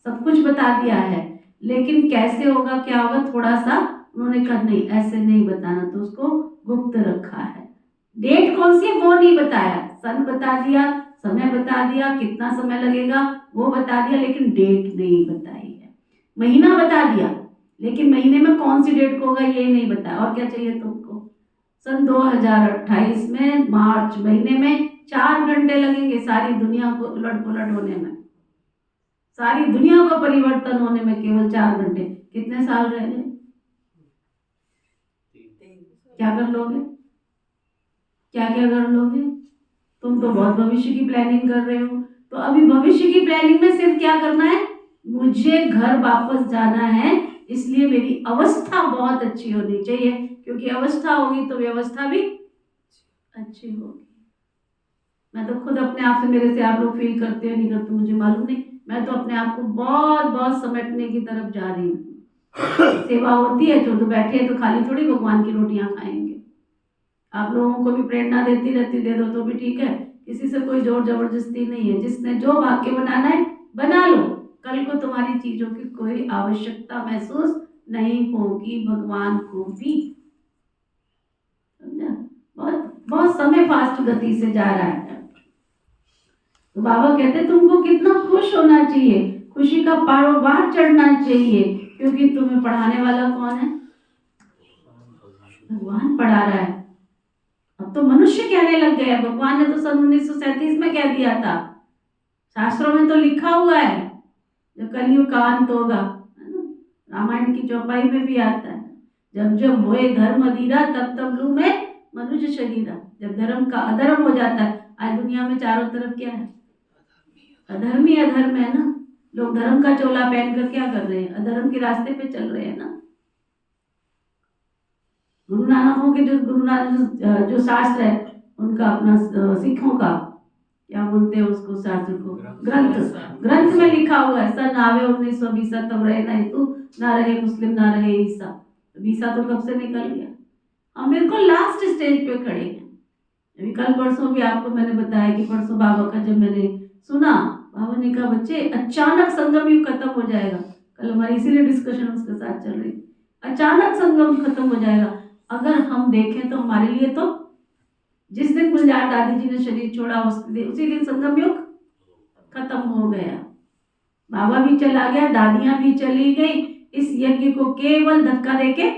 सब कुछ बता दिया है, लेकिन कैसे होगा क्या होगा थोड़ा सा उन्होंने कहा नहीं ऐसे नहीं बताना, तो उसको गुप्त रखा है। डेट कौन सी है वो नहीं बताया, सन बता दिया, समय बता दिया, कितना समय लगेगा वो बता दिया, लेकिन डेट नहीं बताई है। महीना बता दिया, लेकिन महीने में कौन सी डेट को होगा ये नहीं बताया। और क्या चाहिए तुमको? सन 2028 में मार्च महीने में 4 घंटे लगेंगे सारी दुनिया को उलट पुलट होने में, सारी दुनिया को परिवर्तन होने में केवल 4 घंटे। कितने साल रह गए? क्या कर लोगे? क्या क्या कर लोगे? तुम तो बहुत भविष्य की प्लानिंग कर रहे हो। तो अभी भविष्य की प्लानिंग में सिर्फ क्या करना है, मुझे घर वापस जाना है, इसलिए मेरी अवस्था बहुत अच्छी होनी चाहिए, क्योंकि अवस्था होगी तो व्यवस्था भी अच्छी होगी। मैं तो खुद अपने आप से, मेरे से आप लोग फील करते हो नहीं करते मुझे मालूम नहीं, मैं तो अपने आप को बहुत बहुत समेटने की तरफ जा रही हूँ। सेवा होती है तो बैठे हैं तो खाली थोड़ी भगवान की रोटियां खाएंगे। आप लोगों को भी प्रेरणा देती रहती, दे दो तो भी ठीक है, किसी से कोई जोर जबरदस्ती नहीं है। जिसने जो भाग्य बनाना है बना लो, कल को तुम्हारी चीजों की कोई आवश्यकता महसूस नहीं होगी, भगवान को भी। समझा? बहुत बहुत समय फास्ट गति से जा रहा है। तो बाबा कहते तुमको कितना खुश होना चाहिए, खुशी का पारोवार चढ़ना चाहिए, क्योंकि तुम्हें पढ़ाने वाला कौन है? भगवान पढ़ा रहा है। अब तो मनुष्य कहने लग गया, भगवान ने तो सन 1937 में कह दिया था, शास्त्रों में तो लिखा हुआ है जब कलयुग का अंत होगा, है ना। रामायण की चौपाई में भी आता है, जब जब होए धर्म अधीरा तब तब लू में मनुष्य शरीरा। जब धर्म का अधर्म हो जाता है, आज दुनिया में चारों तरफ क्या है? अधर्म ही अधर्म है ना। लोग धर्म का चोला पहनकर क्या कर रहे हैं? अधर्म के रास्ते पे चल रहे हैं ना। गुरु नानकों के गुरु नानक जो शास्त्र है उनका, अपना सिखों का क्या बोलते हैं उसको, शास्त्र को, ग्रंथ में लिखा हुआ है सन आवे 1920 तब रहे ना हिंदू ना रहे मुस्लिम ना रहे ईसा। ईसा तो कब से निकल गया, हम बिल्कुल लास्ट स्टेज पे खड़े हैं। अभी कल परसों भी आपको मैंने बताया कि परसों बाबा का जब मैंने सुना, बाबा ने कहा बच्चे अचानक संगम युग खत्म हो जाएगा। कल हमारी इसीलिए डिस्कशन उसके साथ चल रही, अचानक संगम खत्म हो जाएगा। अगर हम देखें तो हमारे लिए तो जिस दिन गुलजार दादी जी ने शरीर छोड़ा उसी दिन संगम युग खत्म हो गया। बाबा भी चला गया, दादियां भी चली गई। इस यज्ञ को केवल धक्का देके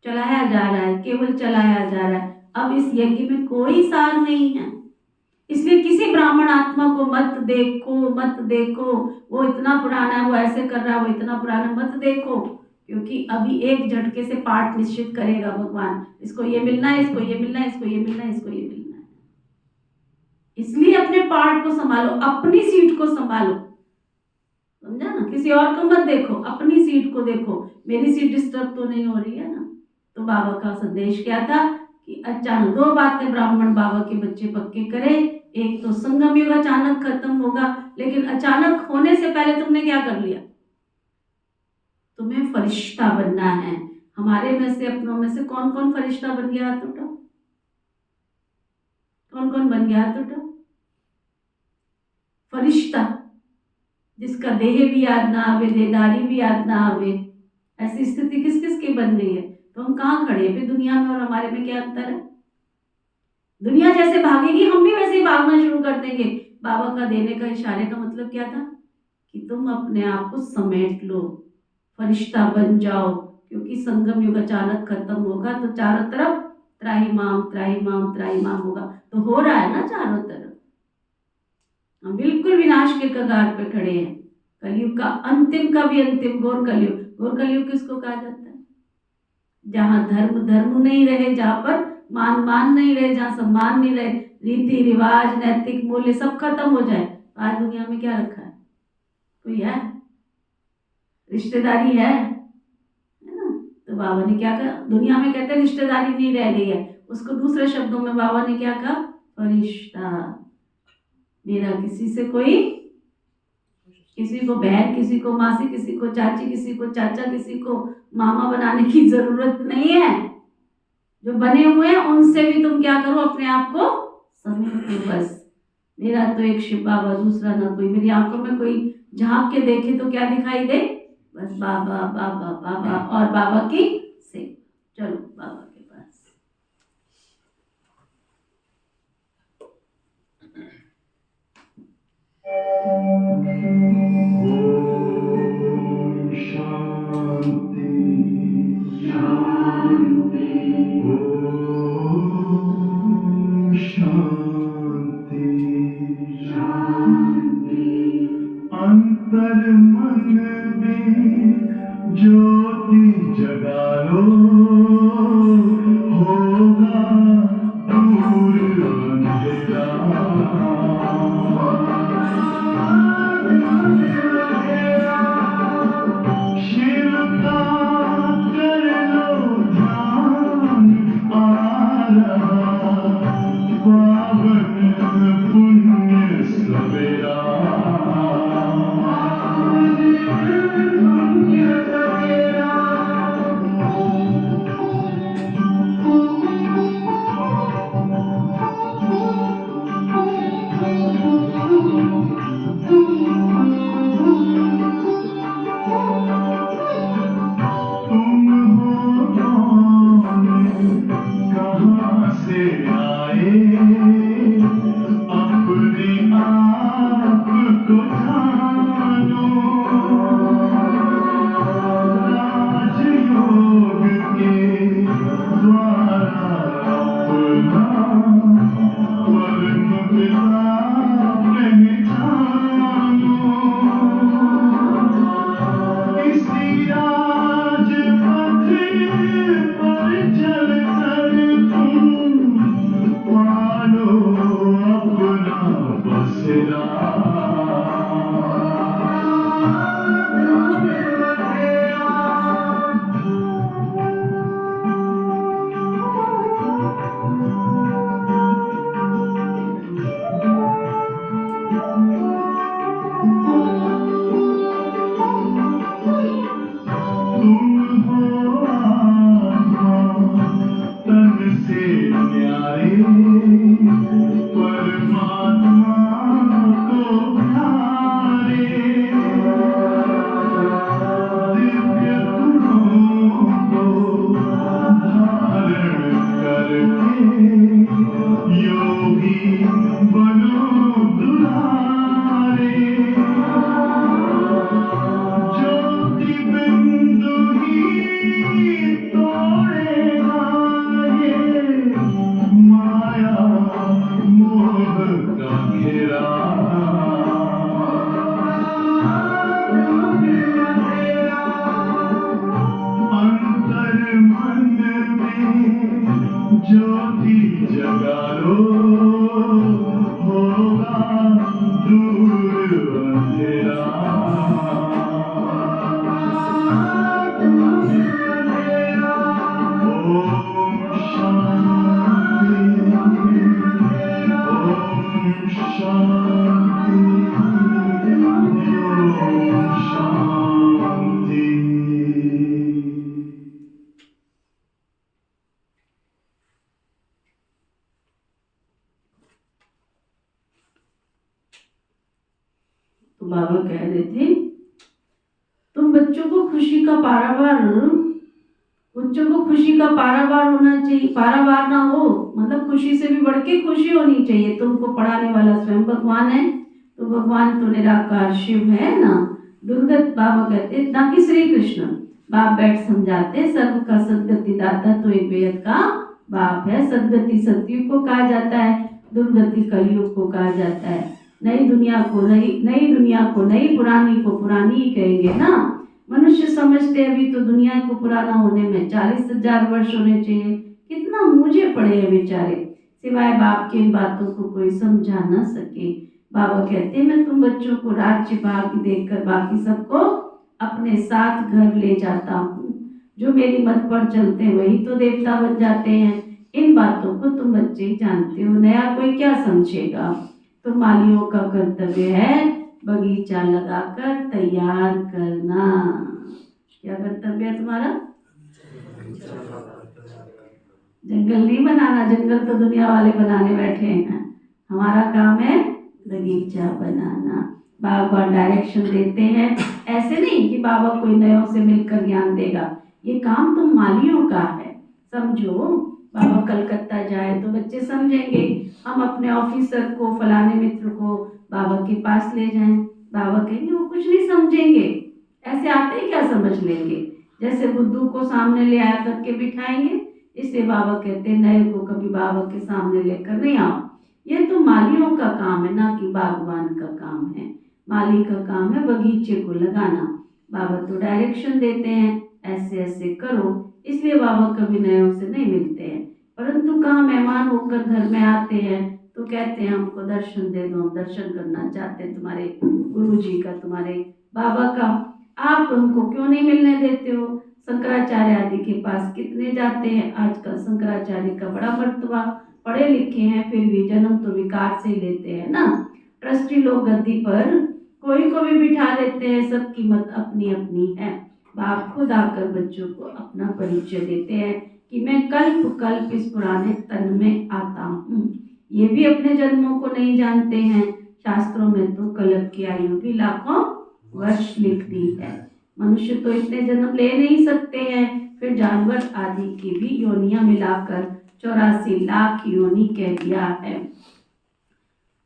चलाया जा रहा है, केवल चलाया जा रहा है। अब इस यज्ञ में कोई सार नहीं है, इसलिए किसी ब्राह्मण आत्मा को मत देखो, मत देखो वो इतना पुराना है, वो ऐसे कर रहा है, वो इतना पुराना है, मत देखो, क्योंकि अभी एक झटके से पाठ निश्चित करेगा भगवान। इसको ये मिलना है, इसको ये मिलना है, इसको ये मिलना है, इसको ये मिलना है। इसलिए अपने पाठ को संभालो, अपनी सीट को संभालो, समझा ना। किसी और को मत देखो, अपनी सीट को देखो, मेरी सीट डिस्टर्ब तो नहीं हो रही है ना। तो बाबा का संदेश क्या था कि अचानक 2 बातें ब्राह्मण बाबा के बच्चे पक्के करे। एक तो संगम युग अचानक खत्म होगा, लेकिन अचानक होने से पहले तुमने क्या कर लिया? तुम्हें फरिश्ता बनना है। हमारे में से, अपनों में से कौन कौन फरिश्ता बन गया? हाथ उठाओ, कौन कौन बन गया? हाथ उठाओ। फरिश्ता जिसका देह भी याद ना आवे, देहदारी भी याद ना आवे, ऐसी स्थिति किस किस की बन गई है? तो हम कहाँ खड़े हैं फिर दुनिया में, और हमारे में क्या अंतर है? दुनिया जैसे भागेगी हम भी वैसे ही भागना शुरू कर देंगे। बाबा का देने का इशारे का मतलब क्या था कि तुम अपने आप को समेट लो, फरिश्ता बन जाओ, क्योंकि संगम युग अचानक खत्म होगा तो चारों तरफ त्राहिमाम त्राहिमाम त्राहिमाम होगा। तो हो रहा है ना चारों तरफ। हम बिल्कुल विनाश के कगार पे खड़े हैं। कलयुग का अंतिम का भी अंतिम घोर कलयुग। घोर कलयुग किसको कहा जाता है? जहाँ धर्म धर्म नहीं रहे, जहाँ पर मान मान नहीं रहे, जहाँ सम्मान नहीं रहे, रीति रिवाज नैतिक मूल्य सब खत्म हो जाए। आज दुनिया में क्या रखा है? कोई है? रिश्तेदारी है ना? तो बाबा ने क्या कहा? दुनिया में कहते हैं रिश्तेदारी नहीं रह गई है, उसको दूसरे शब्दों में बाबा ने क्या कहा? फरिश्ता। मेरा किसी से कोई किसी को बहन, किसी को मासी, किसी को चाची, किसी को चाचा, किसी को मामा बनाने की जरूरत नहीं है। जो बने हुए हैं उनसे भी तुम क्या करो, अपने आप को समेटो बस। मेरा तो एक शिव बाबा, दूसरा ना कोई। मेरी आंखों में कोई झांक के देखे तो क्या दिखाई दे, बस बाबा बाबा बाबा और बाबा की सेवा। चलो बाबा के पास। शांति शांति शांति शांति। अंतर मन में ज्योति जगा लो, होगा दूर अंधेरा। शिव का कर लो ध्यान, आ रहा पावन पुण्य सवेरा। तुम हो कौन, कहाँ से आए, अपने आप को जानो। राजयोग के द्वारा अपना परम पिता पहचानो। इसी राजपथ पर चलकर तुम पालो अपना बसेरा। तुम हो आत्मा तन से न्यारे, परमात्मा को प्यारे। दिव्य गुणों को धारण करके योगी बनो दुलारे। ज्योति बिंदु ही तोड़ेगा ये माया मोह का घेरा। अंतर मन में ज्योति जगा लो, होगा दूर अंधेरा। ओम शांति ओम शांति ओम शांति। तो बाबा कह रहे थे तुम बच्चों को खुशी का पारावार, बच्चों को खुशी का पारावार होना चाहिए। पारावार ना हो मतलब खुशी से भी बढ़ के खुशी होनी चाहिए। तुमको पढ़ाने वाला स्वयं भगवान है, तो भगवान तो निराकार शिव है ना। दुर्गत बाबा कहते ना कि श्री कृष्ण बाप बैठ समझाते, सर्व का सदगति दाता तो एक बेहद का बाप है। सदगति सतयुग को कहा जाता है, दुर्गति कलयुग को कहा जाता है। नई दुनिया को नई, पुरानी को पुरानी ही कहेंगे ना। मनुष्य समझते अभी तो दुनिया को पुराना होने में 40,000 वर्ष होने चाहिए। कितना मुझे पड़े हैं बेचारे, सिवाय बाप की इन बातों को कोई समझा ना सके। बाबा कहते हैं मैं तुम बच्चों को राज्य भाग्य देकर बाकी सबको अपने साथ घर ले जाता हूँ। जो मेरी मत पर चलते हैं वही तो देवता बन जाते हैं। इन बातों को तुम बच्चे ही जानते हो, नया कोई क्या समझेगा। तो मालियों का कर्तव्य है बगीचा लगाकर तैयार करना। क्या कर्तव्य है तुम्हारा? जंगल नहीं बनाना, जंगल तो दुनिया वाले बनाने बैठे हैं। हमारा काम है बगीचा बनाना। बाबा डायरेक्शन देते हैं, ऐसे नहीं कि बाबा कोई नयों से मिलकर ज्ञान देगा, ये काम तुम मालियों का है। समझो, बाबा कलकत्ता जाए तो बच्चे समझेंगे, हम अपने ऑफिसर को, फलाने मित्र को बाबा के पास ले जाएं, बाबा कहेंगे वो कुछ नहीं समझेंगे, ऐसे आते ही क्या समझ लेंगे। जैसे बुद्धू को सामने ले आया करके बिठाएंगे, इसलिए बाबा कहते हैं नए को कभी बाबा के सामने लेकर नहीं आओ। ये तो मालियों का काम है, ना कि बागवान का काम है। माली का काम है बगीचे को लगाना। बाबा तो डायरेक्शन देते हैं, ऐसे ऐसे करो, इसलिए बाबा कभी नयों से नहीं मिलते हैं। परंतु कहाँ मेहमान होकर घर में आते हैं तो कहते हैं हमको दर्शन दे दो, हम दर्शन करना चाहते हैं तुम्हारे गुरु जी का, तुम्हारे बाबा का। आप हमको क्यों नहीं मिलने देते हो? शंकराचार्य आदि के पास कितने जाते हैं आजकल। शंकराचार्य का बड़ा मर्तबा, पढ़े लिखे हैं, फिर भी जन्म तो विकार से लेते हैं ना। ट्रस्टी लोग गद्दी पर कोई को भी बिठा देते हैं, सबकी मत अपनी अपनी है। बाप खुद आकर बच्चों को अपना परिचय देते हैं कि मैं कल्प कल्प इस पुराने तन में आता हूँ। ये भी अपने जन्मों को नहीं जानते हैं। शास्त्रों में तो कल्प की आयु भी लाखों वर्ष लिख दी है। मनुष्य तो इतने जन्म ले नहीं सकते हैं, फिर जानवर आदि की भी योनियां मिलाकर 84 लाख योनि कह दिया है।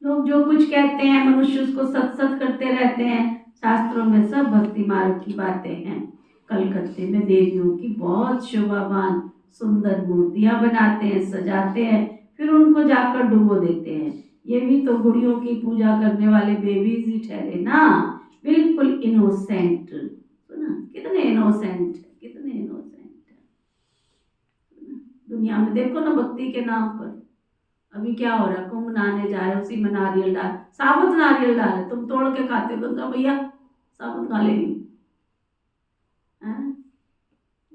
लोग जो कुछ कहते हैं मनुष्य उसको सत सत करते रहते हैं। शास्त्रों में सब भक्ति मार्ग की बातें हैं। कलकत्ते में देवियों की बहुत शोभावान सुंदर मूर्तियां बनाते हैं, सजाते हैं, फिर उनको जाकर डुबो देते हैं। ये भी तो गुड़ियों की पूजा करने वाले बेबीज ही ठहरे ना, बिल्कुल इनोसेंट। सुना कितने इनोसेंट, कितने इनोसेंट है। दुनिया में देखो ना, भक्ति के नाम पर अभी क्या हो रहा है, कुंभ नहाने जा रहे, उसी में नारियल डाल, साबुत नारियल डाले, तुम तोड़ के खाते हो, गंगा भैया साबुत खा लेगी,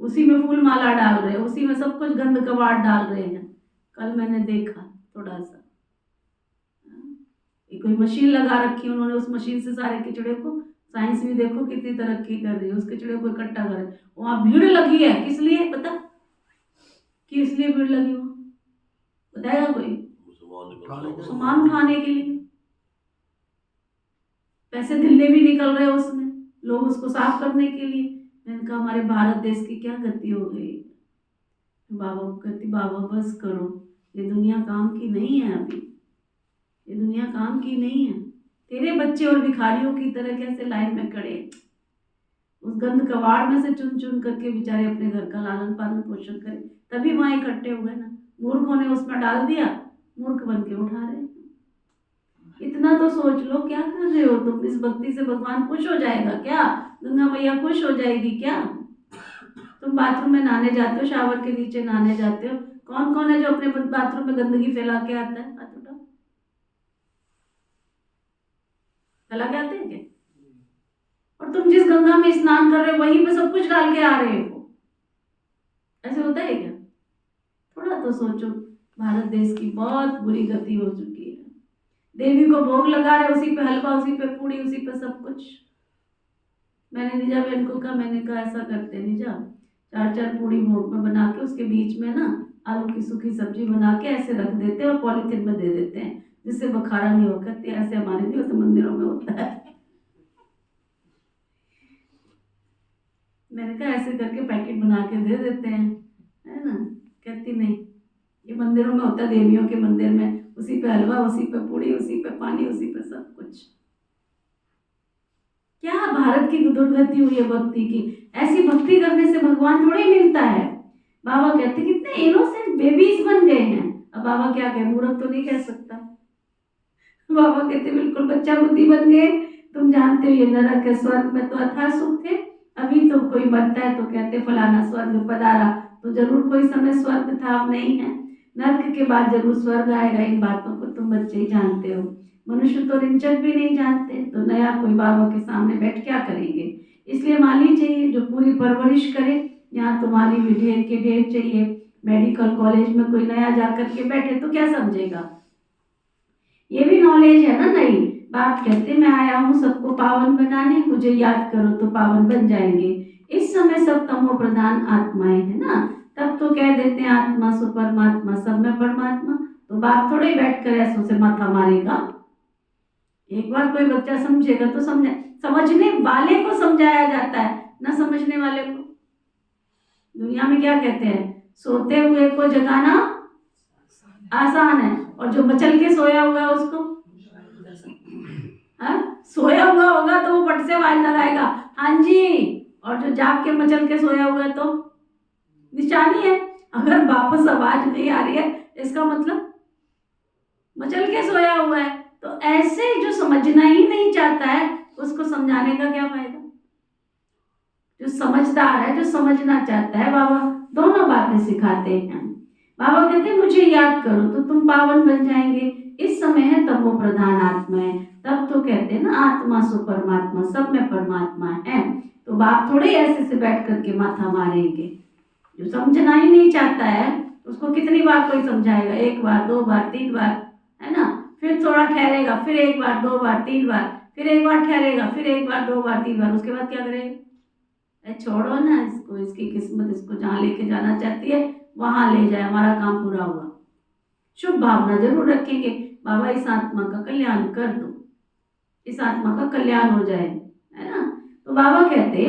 उसी में फूल माला डाल रहे हैं, उसी में सब कुछ गंद कबाड़ डाल रहे हैं। कल मैंने देखा थोड़ा सा, कोई मशीन लगा रखी उन्होंने, उस मशीन से सारे किचड़े को, साइंस भी देखो कितनी तरक्की कर रही है, उस किचड़े को इकट्ठा कर, वहां भीड़ लगी है, किस लिए पता, किस लिए भीड़ लगी वहां बताएगा कोई? सामान उठाने के लिए। पैसे दिल्ली भी निकल रहे हैं उसमें, लोग उसको साफ करने के लिए। मैंने कहा हमारे भारत देश की क्या गति हो गई। बाबा को कहती बाबा बस करो, ये दुनिया काम की नहीं है, अभी ये दुनिया काम की नहीं है। तेरे बच्चे और भिखारियों की तरह कैसे लाइन में खड़े, उस गंद कबाड़ में से चुन चुन करके बेचारे अपने घर का लालन पालन पोषण करें, तभी वहां इकट्ठे हुए ना। मूर्खों ने उसमें डाल दिया, मूर्ख बन के उठा रहे। इतना तो सोच लो, क्या कर रहे हो तुम? इस भक्ति से भगवान खुश हो जाएगा क्या? गंगा मैया खुश हो जाएगी क्या? तुम बाथरूम में नहाने जाते हो, शावर के नीचे नहाने जाते हो, कौन कौन है जो अपने बाथरूम में गंदगी फैला के आता है? हाथ उठाओ, फैला के आते हैं क्या? और तुम जिस गंगा में स्नान कर रहे हो वहीं पे सब कुछ डाल के आ रहे हो, ऐसे होता है क्या? थोड़ा तो सोचो। भारत देश की बहुत बुरी गति हो चुकी है। देवी को भोग लगा रहे, उसी पे हलवा, उसी पे पूड़ी, उसी पे सब कुछ। मैंने निजा बहन को कहा, मैंने कहा ऐसा करते निजा, 4-4 पूड़ी भोग में बना के उसके बीच में ना आलू की सूखी सब्जी बना के ऐसे रख देते हैं और पॉलीथिन में दे देते हैं, जिससे बखारा नहीं होगा। ऐसे हमारे नहीं होते, मंदिरों में होता है। मैंने कहा ऐसे करके पैकेट बना के दे देते हैं, है ना? कहती नहीं, ये मंदिरों में होता है, देवियों के मंदिर में, उसी पे हलवा, उसी पे पूड़ी, उसी पे पानी, उसी पे सब कुछ। क्या भारत की दुर्गति हुई है भक्ति की। ऐसी भक्ति करने से भगवान थोड़ी मिलता है। बाबा कहते कितने इनोसेंट बेबीज बन गए हैं। अब बाबा क्या कहे, मूर्ख तो नहीं कह सकता। बाबा कहते बिल्कुल बच्चा बुद्धि बन गए। तुम जानते हो ये नरक है, स्वर्ग में तो अथाह सुख थे। अभी तो कोई मरता है तो कहते फलाना स्वर्ग पधारा, तो जरूर कोई समय स्वर्ग था, अब नहीं है। नर्क के बाद जरूर स्वर्ग आएगा। इन बातों को तुम बच्चे ही जानते हो, मनुष्य तो रिंचक भी नहीं जानते, तो नया कोई बाबा के सामने बैठ क्या करेंगे। इसलिए माली चाहिए जो पूरी परवरिश करे। यहाँ तो माली भी ढेर के ढेर चाहिए। मेडिकल कॉलेज में कोई नया जा करके बैठे तो क्या समझेगा। ये भी नॉलेज है ना, नई बाप कहते मैं आया हूँ सबको पावन बनाने, मुझे याद करो तो पावन बन जाएंगे। इस समय सब तमो प्रधान आत्माएं है ना, तब तो कह देते हैं आत्मा सो परमात्मा, सब में परमात्मा। तो बाप थोड़े बैठ कर ऐसों से माथा मारेगा। एक बार कोई बच्चा समझेगा तो समझे, समझने वाले को समझाया जाता है, ना समझने वाले को। दुनिया में क्या कहते हैं, सोते हुए को जगाना आसान है, और जो मचल के सोया हुआ है उसको, सोया हुआ होगा तो वो पट से आवाज लगाएगा हाँ जी, और जो जाग के मचल के सोया हुआ है तो निशानी है। अगर वापस आवाज नहीं आ रही है इसका मतलब मचल के सोया हुआ है। तो ऐसे जो समझना ही नहीं चाहता है उसको समझाने का क्या फायदा। जो समझदार है, जो समझना चाहता है, बाबा दोनों बातें सिखाते हैं। बाबा कहते हैं मुझे याद करो तो तुम पावन बन जाएंगे। इस समय है तमो प्रधान आत्माएं, तब तो कहते हैं ना आत्मा सो परमात्मा, सब में परमात्मा है। तो बाप थोड़े ऐसे से बैठ करके माथा मारेंगे। जो समझना ही नहीं चाहता है उसको कितनी बार कोई समझाएगा, एक बार, दो बार, तीन बार, है ना। फिर थोड़ा ठहरेगा, फिर एक बार, दो बार, तीन बार, फिर एक बार ठहरेगा, फिर एक बार, दो बार, तीन बार, उसके बाद क्या करेगा, छोड़ो ना इसको, इसकी किस्मत इसको जहाँ लेके जाना चाहती है वहां ले जाए, हमारा काम पूरा हुआ। शुभ भावना जरूर रखेंगे, बाबा इस आत्मा का कल्याण कर दो, इस आत्मा का कल्याण हो जाए, है ना। तो बाबा कहते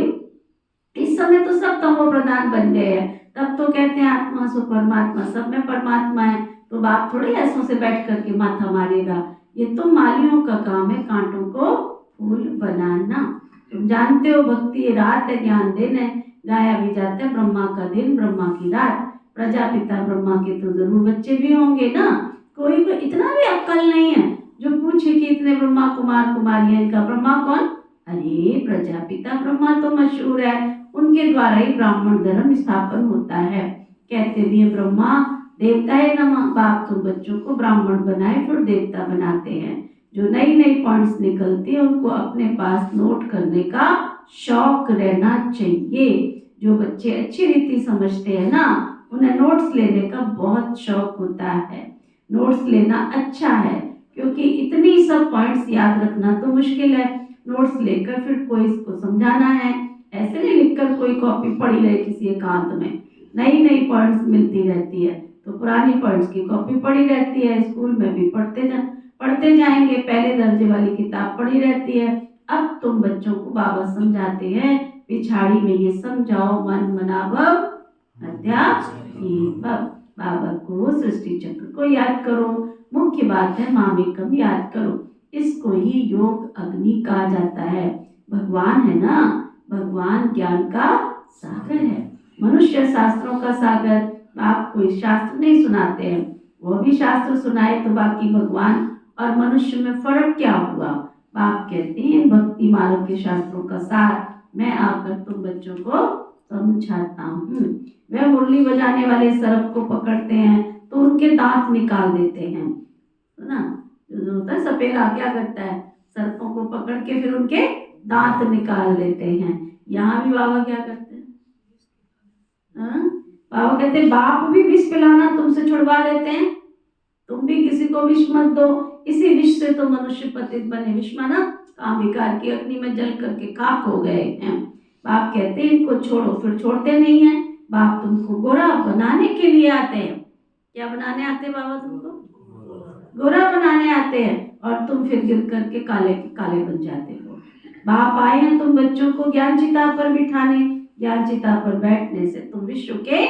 इस समय तो सब तमो प्रधान बन गए हैं, तब तो कहते हैं आत्मा सो परमात्मा, सब में परमात्मा है। तो बाप थोड़े ऐसों से बैठ करके माथा मारेगा। ये तो मालियों का काम है कांटों को फूल बनाना। तुम जानते हो भक्ति रात है, ज्ञान दिन है, गाया भी जाता है ब्रह्मा का दिन ब्रह्मा की रात। प्रजापिता ब्रह्मा के तो जरूर बच्चे भी होंगे ना। कोई को इतना भी अक्ल नहीं है जो पूछे कि इतने ब्रह्मा कुमार कुमारियां, इनका ब्रह्मा कौन, अरे प्रजापिता ब्रह्मा तो मशहूर है, उनके द्वारा ही ब्राह्मण धर्म स्थापन होता है। कहते भी है ब्रह्मा देवताए नमः, बाप तो बच्चों को ब्राह्मण बनाए फिर देवता बनाते हैं। जो नई नई पॉइंट्स निकलती है उनको अपने पास नोट करने का शौक रहना चाहिए। जो बच्चे अच्छी रीति समझते हैं ना उन्हें नोट्स लेने का बहुत शौक होता है। नोट्स लेना अच्छा है क्योंकि इतनी सब पॉइंट्स याद रखना तो मुश्किल है। नोट्स लेकर फिर कोई इसको समझाना है, ऐसे नहीं लिखकर कोई कॉपी पड़ी रहे किसी एकांत में। नई नई पॉइंट्स मिलती रहती है तो पुरानी पॉइंट्स की कॉपी पड़ी रहती है, स्कूल में भी पढ़ते जाएंगे, पहले दर्जे वाली किताब पड़ी रहती है। अब तुम बच्चों को बाबा समझाते हैं पिछाड़ी में ये समझाओ मन मनावव अध्यात्म। बाबा को सृष्टि चक्र को याद करो, मुख्य बात है मामेकम याद करो। इसको ही योग अग्नि कहा जाता है। भगवान है ना, भगवान ज्ञान का सागर है, मनुष्य शास्त्रों का सागर। आप कोई शास्त्र नहीं सुनाते हैं, वो भी शास्त्र सुनाए तो बाकी भगवान और मनुष्य में फर्क क्या हुआ। बाप कहते हैं भक्ति मार्ग के शास्त्रों का सार मैं आकर तुम बच्चों को समझाता हूँ। वह मुरली बजाने वाले सर्प को पकड़ते हैं तो उनके दांत निकाल देते हैं, है ना। जो होता है सपेरा क्या करता है, सर्पों को पकड़ के फिर उनके दांत निकाल देते हैं। यहाँ भी बाबा क्या करते हैं, बाबा कहते हैं बाप भी विष पिलाना तुमसे छुड़वा देते हैं, तुम भी किसी को विष मत दो, इसी विष से तो मनुष्य पतित बने। विष माना काम विकार की अग्नि में जल करके खाक हो गए हैं। बाप कहते हैं इनको छोड़ो, फिर छोड़ते नहीं है। बाप तुमको गोरा बनाने के लिए आते हैं। क्या बनाने आते हैं बाबा तुमको, गोरा बनाने आते हैं, और तुम फिर गिर करके काले के काले बन जाते हो। बाप आए हैं तुम बच्चों को ज्ञान चिता पर बिठाने, ज्ञान चिता पर बैठने से तुम विश्व के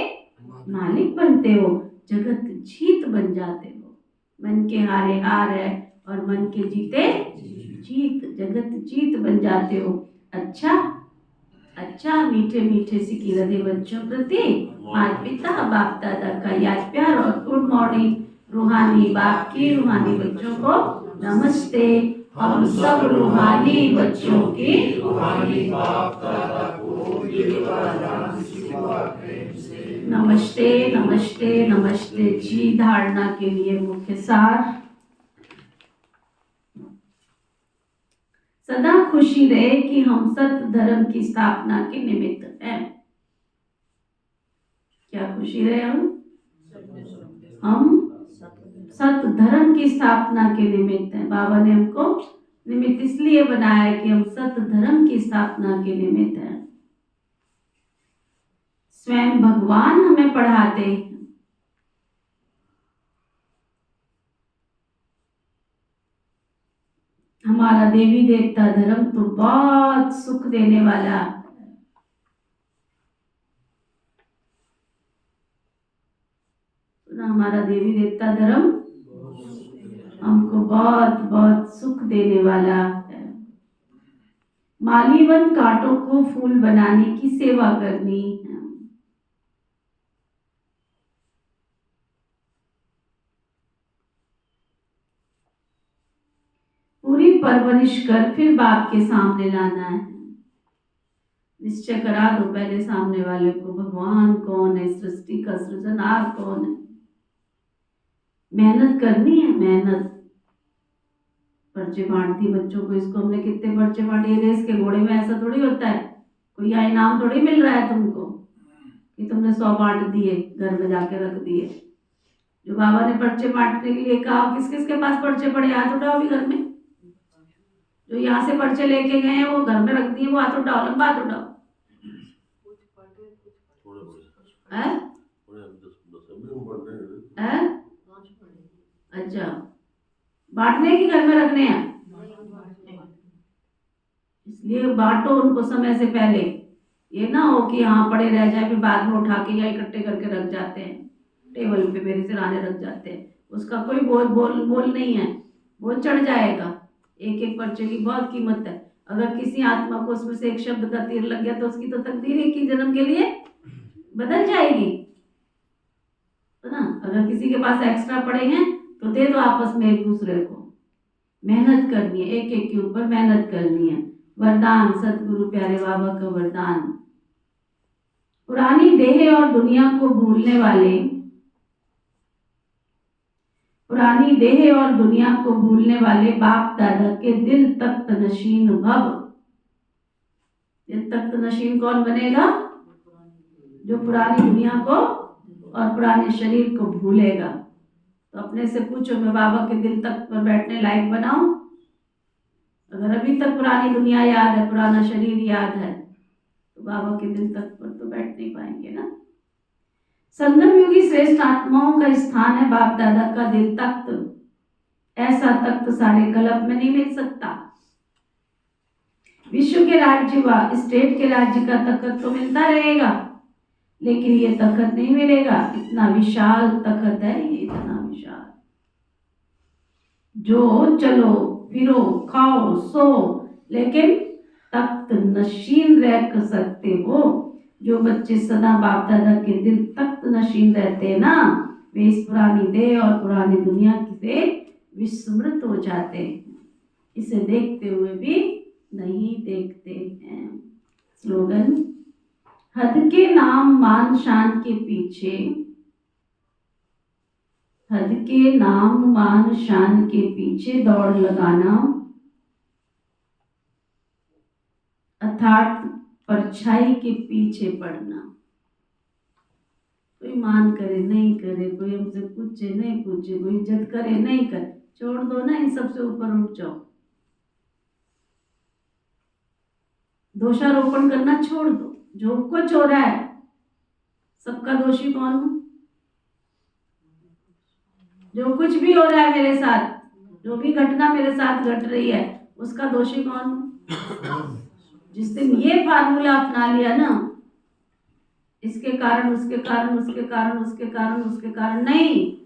मालिक बनते हो, जगत जीत बन जाते हो। मन के हारे हार है और मन के जीते जीत, जगत जीत बन जाते हो। अच्छा मीठे मीठे सिकी रहे बच्चों प्रति माता पिता बाप दादा का याद प्यार और गुड मॉर्निंग। रूहानी बाप की रूहानी बच्चों को नमस्ते। हम सब रूहानी बच्चों की रूहानी बाप दादा को नमस्ते नमस्ते नमस्ते जी। धारणा के लिए मुख्य सार, सदा खुशी रहे कि हम सत्य धर्म की स्थापना के निमित्त हैं। क्या खुशी रहे हम सत्य धर्म की स्थापना के निमित्त हैं। बाबा ने हमको निमित्त इसलिए बनाया है कि हम सत्य धर्म की स्थापना के निमित्त हैं। स्वयं भगवान हमें पढ़ाते हैं। हमारा देवी देवता धर्म तो बहुत सुख देने वाला है। हमारा देवी देवता धर्म हमको बहुत बहुत सुख देने वाला है। मालीवन कांटों को फूल बनाने की सेवा करनी है। पूरी परवरिश कर फिर बाप के सामने लाना है। निश्चय करा दो पहले सामने वाले को, भगवान कौन है, सृष्टि का सृजनहार कौन है। मेहनत करनी है, मेहनत। पर्चे बांट दी बच्चों को, इसको हमने कितने पर्चे बांटे। रेस के घोड़े में ऐसा थोड़ी होता है, कोई यहाँ इनाम थोड़ी मिल रहा है तुमको कि तुमने 100 बांट दिए घर में जाके रख दिए। जो बाबा ने पर्चे बांटने के लिए कहा, किस किस के पास पर्चे पड़े, हाथ उठाओ अभी घर में। जो यहाँ से पर्चे लेके गए हैं वो घर में रख दिए, वो हाथ उठाओ, लंबा हाथ उठाओ। अच्छा, बांटने की घर में रखने हैं, इसलिए बांटो उनको समय से पहले। ये ना हो कि हाँ पड़े रह जाए, फिर बाद में उठा के या इकट्ठे करके रख जाते हैं टेबल पे, मेरे सिराने रख जाते हैं। उसका कोई बोल नहीं है, बोल चढ़ जाएगा। एक एक पर्चे की बहुत कीमत है। अगर किसी आत्मा को उसमें से एक शब्द का तीर लग गया तो उसकी तो तकदीर एक ही जन्म के लिए बदल जाएगी, तो ना। अगर किसी के पास एक्स्ट्रा पड़े हैं तो दे दो आपस में एक दूसरे को। मेहनत करनी है, एक एक के ऊपर मेहनत करनी है। वरदान, सतगुरु प्यारे बाबा का वरदान। पुरानी देह और दुनिया को भूलने वाले, पुरानी देह और दुनिया को भूलने वाले बाप दादा के दिल तख्त नशीन भव। दिल तख्त नशीन कौन बनेगा? जो पुरानी दुनिया को और पुराने शरीर को भूलेगा। तो अपने से पूछो, मैं बाबा के दिल तख्त पर बैठने लायक बनाऊं? अगर अभी तक पुरानी दुनिया याद है, पुराना शरीर याद है, तो बाबा के दिल तख्त पर तो बैठ नहीं पाएंगे ना। संगम युगी श्रेष्ठ आत्माओं का स्थान है बाप दादा का दिल तख्त। ऐसा तख्त सारे कल्प में नहीं मिल सकता। विश्व के राज्य व स्टेट के राज्य का तख्त तो मिलता रहेगा, लेकिन ये तख्त नहीं मिलेगा। इतना विशाल तख्त है ये, इतना विशाल। जो चलो फिरो खाओ सो, लेकिन तख्त नशीन रह सकते हो। जो बच्चे सदा बाप दादा के दिल तख्त नशीन रहते हैं ना, वे इस पुरानी देह और पुरानी दुनिया से विस्मृत हो जाते हैं। इसे देखते हुए भी नहीं देखते हैं। स्लोगन, हद के नाम मान शान के पीछे, हद के नाम मान शान के पीछे दौड़ लगाना, अर्थात परछाई के पीछे पड़ना। कोई मान करे नहीं करे, कोई हमसे पूछे नहीं पूछे, कोई इज्जत करे नहीं करे, छोड़ दो ना, इन सबसे ऊपर उठ जाओ। दोषारोपण करना छोड़ दो। जो कुछ हो रहा है सबका दोषी कौन हूं? जो कुछ भी हो रहा है मेरे साथ, जो भी घटना मेरे साथ घट रही है, उसका दोषी कौन हूं? जिस दिन ये फार्मूला अपना लिया ना, इसके कारण उसके कारण, उसके कारण उसके कारण, उसके कारण नहीं,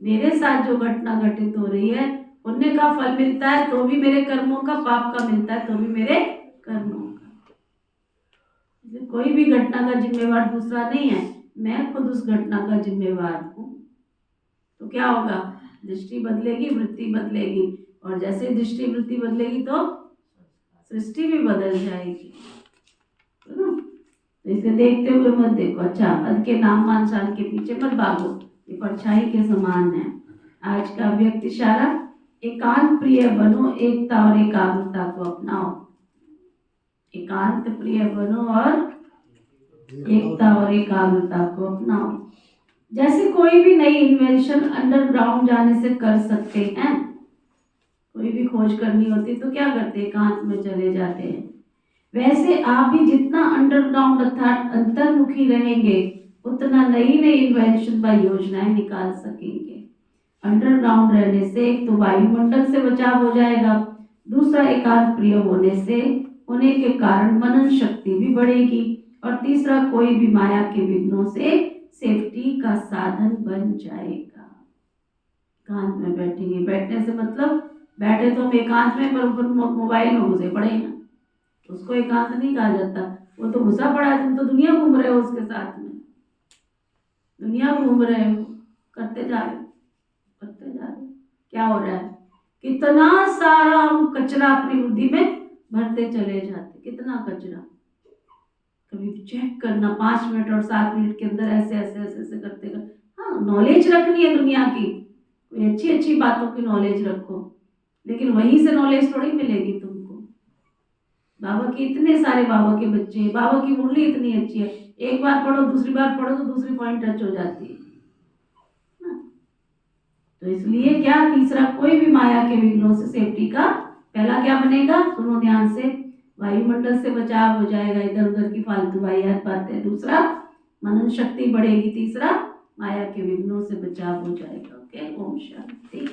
मेरे साथ जो घटना घटित हो रही है, पुण्य का फल मिलता है तो भी मेरे कर्मों का, पाप का मिलता है तो भी मेरे कर्मों का। कोई भी घटना का जिम्मेवार दूसरा नहीं है, मैं खुद उस घटना का जिम्मेवार हूँ। तो क्या होगा? दृष्टि बदलेगी, वृत्ति बदलेगी, और जैसे दृष्टि वृत्ति बदलेगी तो सृष्टि भी बदल जाएगी, है ना। तो इसे देखते हुए मत देखो। अच्छा, हद के नाम मान शान के पीछे मत भागो, ये परछाई के समान है। आज का व्यक्त इशारा, एकांत प्रिय बनो, एकता और एकाग्रता को अपनाओ। एकांत प्रिय बनो और एकता और एकाग्रता को अपनाओ। जैसे कोई भी नई इन्वेंशन अंडरग्राउंड जाने से कर सकते हैं, कोई भी खोज करनी होती तो क्या करते हैं, एकांत में चले जाते हैं। वैसे आप भी जितना अंडरग्राउंड अर्थात अंतर्मुखी रहेंगे उतना नई नई इन्वेंशन व योजनाएं निकाल सकेंगे। अंडरग्राउंड रहने से एक तो वायुमंडल से बचाव हो जाएगा, दूसरा एकांत प्रिय होने के कारण मनन शक्ति भी बढ़ेगी, और तीसरा कोई भी माया के विघ्नों से सेफ्टी का साधन बन जाएगा। एकांत में बैठेंगे, बैठने से मतलब बैठे तो हम एकांत में पर मोबाइल में घुसे पड़े हैं, उसको एकांत नहीं कहा जाता। वो तो घुसा पड़ा है, तुम तो दुनिया घूम रहे हो उसके साथ में, दुनिया घूम रहे हो, करते जा रहे हो, करते जा रहे हो। क्या हो रहा है, कितना सारा हम कचरा अपनी बुद्धि में भरते चले जाते, कितना कचरा। कभी चेक करना 5 मिनट और 7 मिनट के अंदर ऐसे ऐसे ऐसे ऐसे करते कर। हाँ, नॉलेज रखनी है दुनिया की, कोई अच्छी अच्छी बातों की नॉलेज रखो, लेकिन वहीं से नॉलेज थोड़ी मिलेगी तुमको। बाबा के इतने सारे बाबा के बच्चे हैं, बाबा की मुरली इतनी अच्छी है, एक बार पढ़ो दूसरी बार पढ़ो तो दूसरी पॉइंट टच हो जाती है ना। तो इसलिए क्या, तीसरा कोई भी माया के विघ्नों से सेफ्टी का, पहला क्या बनेगा, सुनो ध्यान से, वायुमंडल से बचाव हो जाएगा, इधर उधर की फालतू वाहियात बातें, दूसरा मनन शक्ति बढ़ेगी, तीसरा माया के विघ्नों से बचाव हो जाएगा। ओके, ओम शांति।